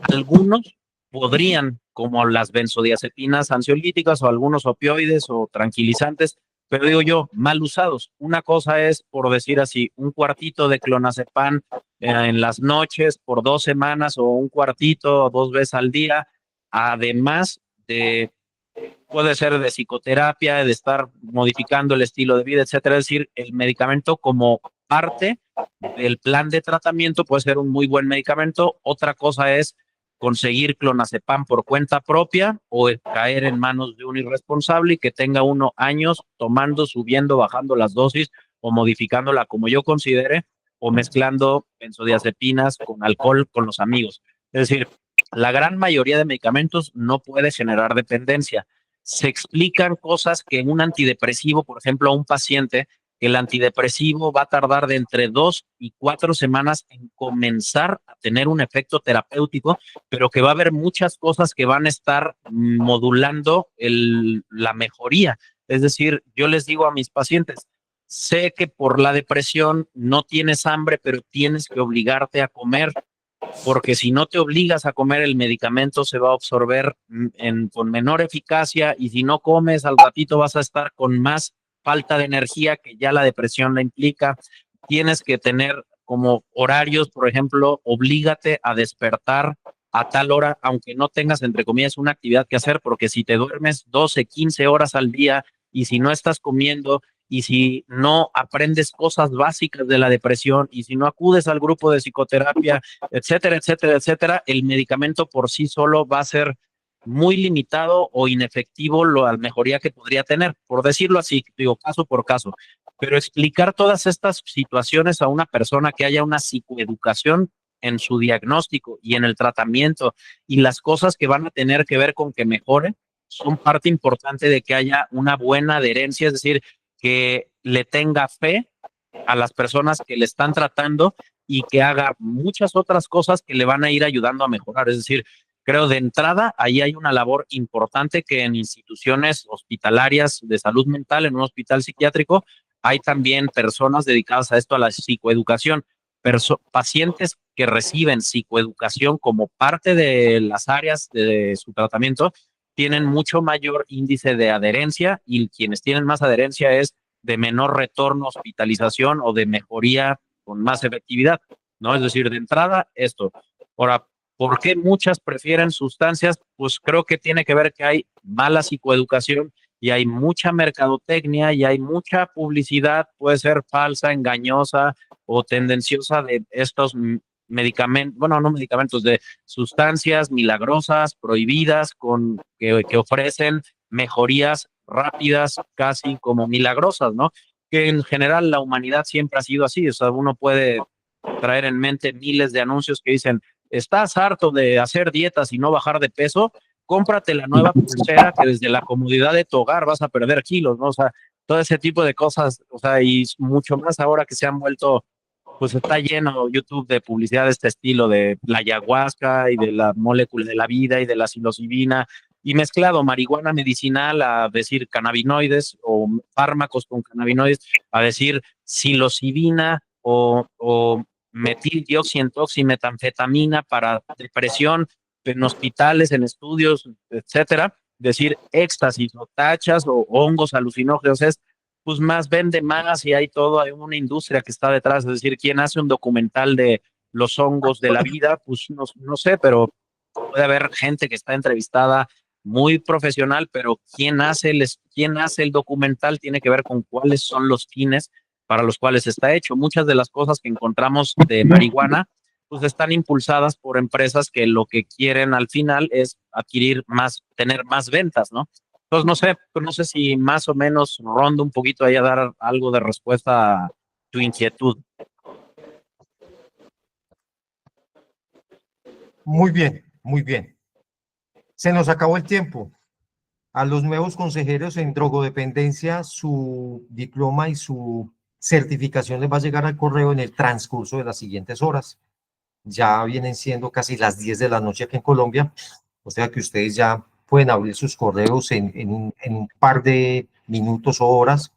Algunos podrían, como las benzodiazepinas ansiolíticas o algunos opioides o tranquilizantes, pero digo yo, mal usados. Una cosa es, por decir así, un cuartito de clonazepam en las noches por 2 semanas o un cuartito 2 veces al día, además de, puede ser de psicoterapia, de estar modificando el estilo de vida, etcétera. Es decir, el medicamento como parte del plan de tratamiento puede ser un muy buen medicamento. Otra cosa es conseguir clonazepam por cuenta propia o caer en manos de un irresponsable y que tenga uno años tomando, subiendo, bajando las dosis o modificándola como yo considere, o mezclando benzodiazepinas con alcohol con los amigos. Es decir, la gran mayoría de medicamentos no puede generar dependencia. Se explican cosas que en un antidepresivo, por ejemplo, a un paciente, que el antidepresivo va a tardar de entre 2 y 4 semanas en comenzar a tener un efecto terapéutico, pero que va a haber muchas cosas que van a estar modulando la mejoría. Es decir, yo les digo a mis pacientes, sé que por la depresión no tienes hambre, pero tienes que obligarte a comer, porque si no te obligas a comer, el medicamento se va a absorber con menor eficacia, y si no comes, al ratito vas a estar con más falta de energía que ya la depresión la implica. Tienes que tener como horarios, por ejemplo, oblígate a despertar a tal hora, aunque no tengas, entre comillas, una actividad que hacer, porque si te duermes 12, 15 horas al día y si no estás comiendo y si no aprendes cosas básicas de la depresión y si no acudes al grupo de psicoterapia, etcétera, etcétera, etcétera, el medicamento por sí solo va a ser muy limitado o inefectivo la mejoría que podría tener, por decirlo así, digo, caso por caso. Pero explicar todas estas situaciones a una persona, que haya una psicoeducación en su diagnóstico y en el tratamiento y las cosas que van a tener que ver con que mejore, son parte importante de que haya una buena adherencia, es decir, que le tenga fe a las personas que le están tratando y que haga muchas otras cosas que le van a ir ayudando a mejorar. Es decir, creo de entrada, ahí hay una labor importante que en instituciones hospitalarias de salud mental, en un hospital psiquiátrico, hay también personas dedicadas a esto, a la psicoeducación, pacientes que reciben psicoeducación como parte de las áreas de su tratamiento, tienen mucho mayor índice de adherencia, y quienes tienen más adherencia es de menor retorno a hospitalización o de mejoría con más efectividad, ¿no? Es decir, de entrada, esto. Ahora, ¿por qué muchas prefieren sustancias? Pues creo que tiene que ver que hay mala psicoeducación y hay mucha mercadotecnia y hay mucha publicidad, puede ser falsa, engañosa o tendenciosa, de estos medicamentos, bueno, no medicamentos, de sustancias milagrosas, prohibidas, que ofrecen mejorías rápidas, casi como milagrosas, ¿no? Que en general la humanidad siempre ha sido así. O sea, uno puede traer en mente miles de anuncios que dicen, ¿estás harto de hacer dietas y no bajar de peso? Cómprate la nueva pulsera que desde la comodidad de tu hogar vas a perder kilos, ¿no? O sea, todo ese tipo de cosas, o sea, y mucho más ahora que se han vuelto, pues está lleno YouTube de publicidad de este estilo, de la ayahuasca y de la molécula de la vida y de la psilocibina, y mezclado marihuana medicinal a decir cannabinoides, o fármacos con cannabinoides a decir psilocibina o metildioximetanfetamina para depresión, en hospitales, en estudios, etcétera, decir éxtasis o tachas o hongos alucinógenos. Es, pues más vende más, y hay una industria que está detrás. Es decir, ¿quién hace un documental de los hongos de la vida? Pues no sé, pero puede haber gente que está entrevistada muy profesional, pero quién hace el documental tiene que ver con cuáles son los fines para los cuales está hecho. Muchas de las cosas que encontramos de marihuana, pues están impulsadas por empresas que lo que quieren al final es adquirir más, tener más ventas, ¿no? Entonces, no sé si más o menos rondo un poquito ahí a dar algo de respuesta a tu inquietud. Muy bien, muy bien. Se nos acabó el tiempo. A los nuevos consejeros en drogodependencia, su diploma y su certificación les va a llegar al correo en el transcurso de las siguientes horas. Ya vienen siendo casi las 10 de la noche aquí en Colombia, o sea que ustedes ya pueden abrir sus correos en un par de minutos o horas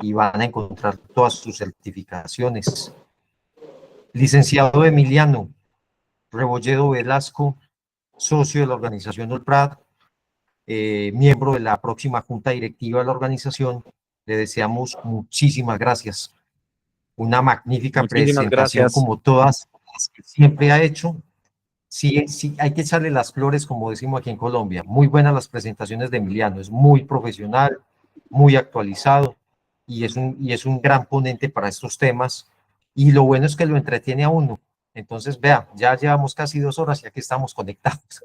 y van a encontrar todas sus certificaciones. Licenciado Emiliano Rebolledo Velasco, socio de la organización ULPRAD, miembro de la próxima junta directiva de la organización, le deseamos muchísimas gracias. Una magnífica Muchísimas presentación gracias. como todas las que siempre ha hecho. Sí, sí, hay que echarle las flores, como decimos aquí en Colombia. Muy buenas las presentaciones de Emiliano, es muy profesional, muy actualizado y es un gran ponente para estos temas. Y lo bueno es que lo entretiene a uno. Entonces, vea, ya llevamos casi 2 horas y aquí estamos conectados.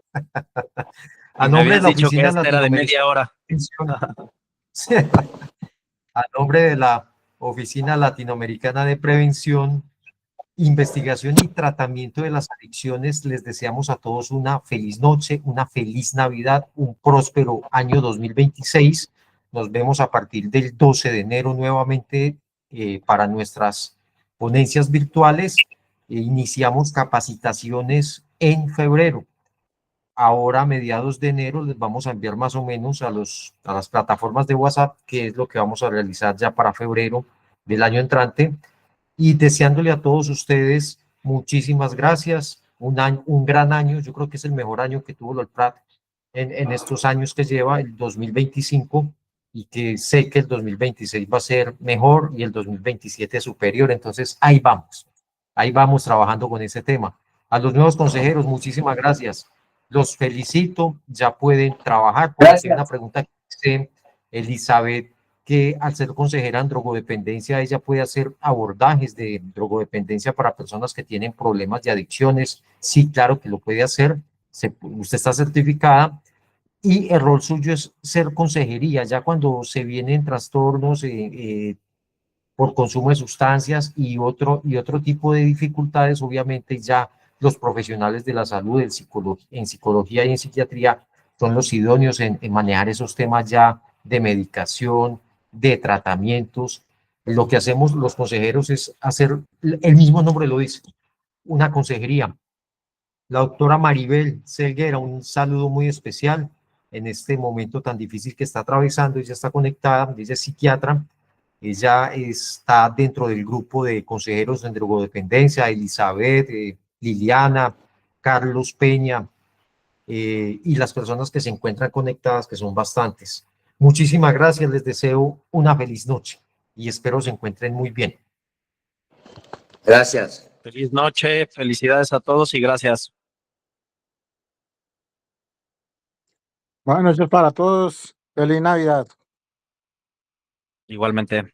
A Y me nombre de habías la dicho que Oficina esta era de media hora. A nombre de la Oficina Latinoamericana de Prevención, Investigación y Tratamiento de las Adicciones, les deseamos a todos una feliz noche, una feliz Navidad, un próspero año 2026. Nos vemos a partir del 12 de enero nuevamente para nuestras ponencias virtuales. Iniciamos capacitaciones en febrero. Ahora, a mediados de enero, les vamos a enviar más o menos a las plataformas de WhatsApp, que es lo que vamos a realizar ya para febrero del año entrante. Y deseándole a todos ustedes muchísimas gracias. Un gran año, yo creo que es el mejor año que tuvo el Prat en estos años que lleva, el 2025, y que sé que el 2026 va a ser mejor y el 2027 superior. Entonces, ahí vamos trabajando con ese tema. A los nuevos consejeros, muchísimas gracias. Los felicito, ya pueden trabajar. Por aquí hay una pregunta que dice Elizabeth, que al ser consejera en drogodependencia, ella puede hacer abordajes de drogodependencia para personas que tienen problemas de adicciones. Sí, claro que lo puede hacer. Usted está certificada y el rol suyo es ser consejería. Ya cuando se vienen trastornos por consumo de sustancias y otro tipo de dificultades, obviamente ya los profesionales de la salud en psicología y en psiquiatría son los idóneos en manejar esos temas ya de medicación, de tratamientos. Lo que hacemos los consejeros es hacer, el mismo nombre lo dice, una consejería. La doctora Maribel Selguera, un saludo muy especial en este momento tan difícil que está atravesando. Ella está conectada, ella es psiquiatra, ella está dentro del grupo de consejeros en drogodependencia, Elizabeth, Liliana, Carlos Peña, y las personas que se encuentran conectadas, que son bastantes. Muchísimas gracias, les deseo una feliz noche y espero se encuentren muy bien. Gracias. Feliz noche, felicidades a todos y gracias. Buenas noches para todos. Feliz Navidad. Igualmente.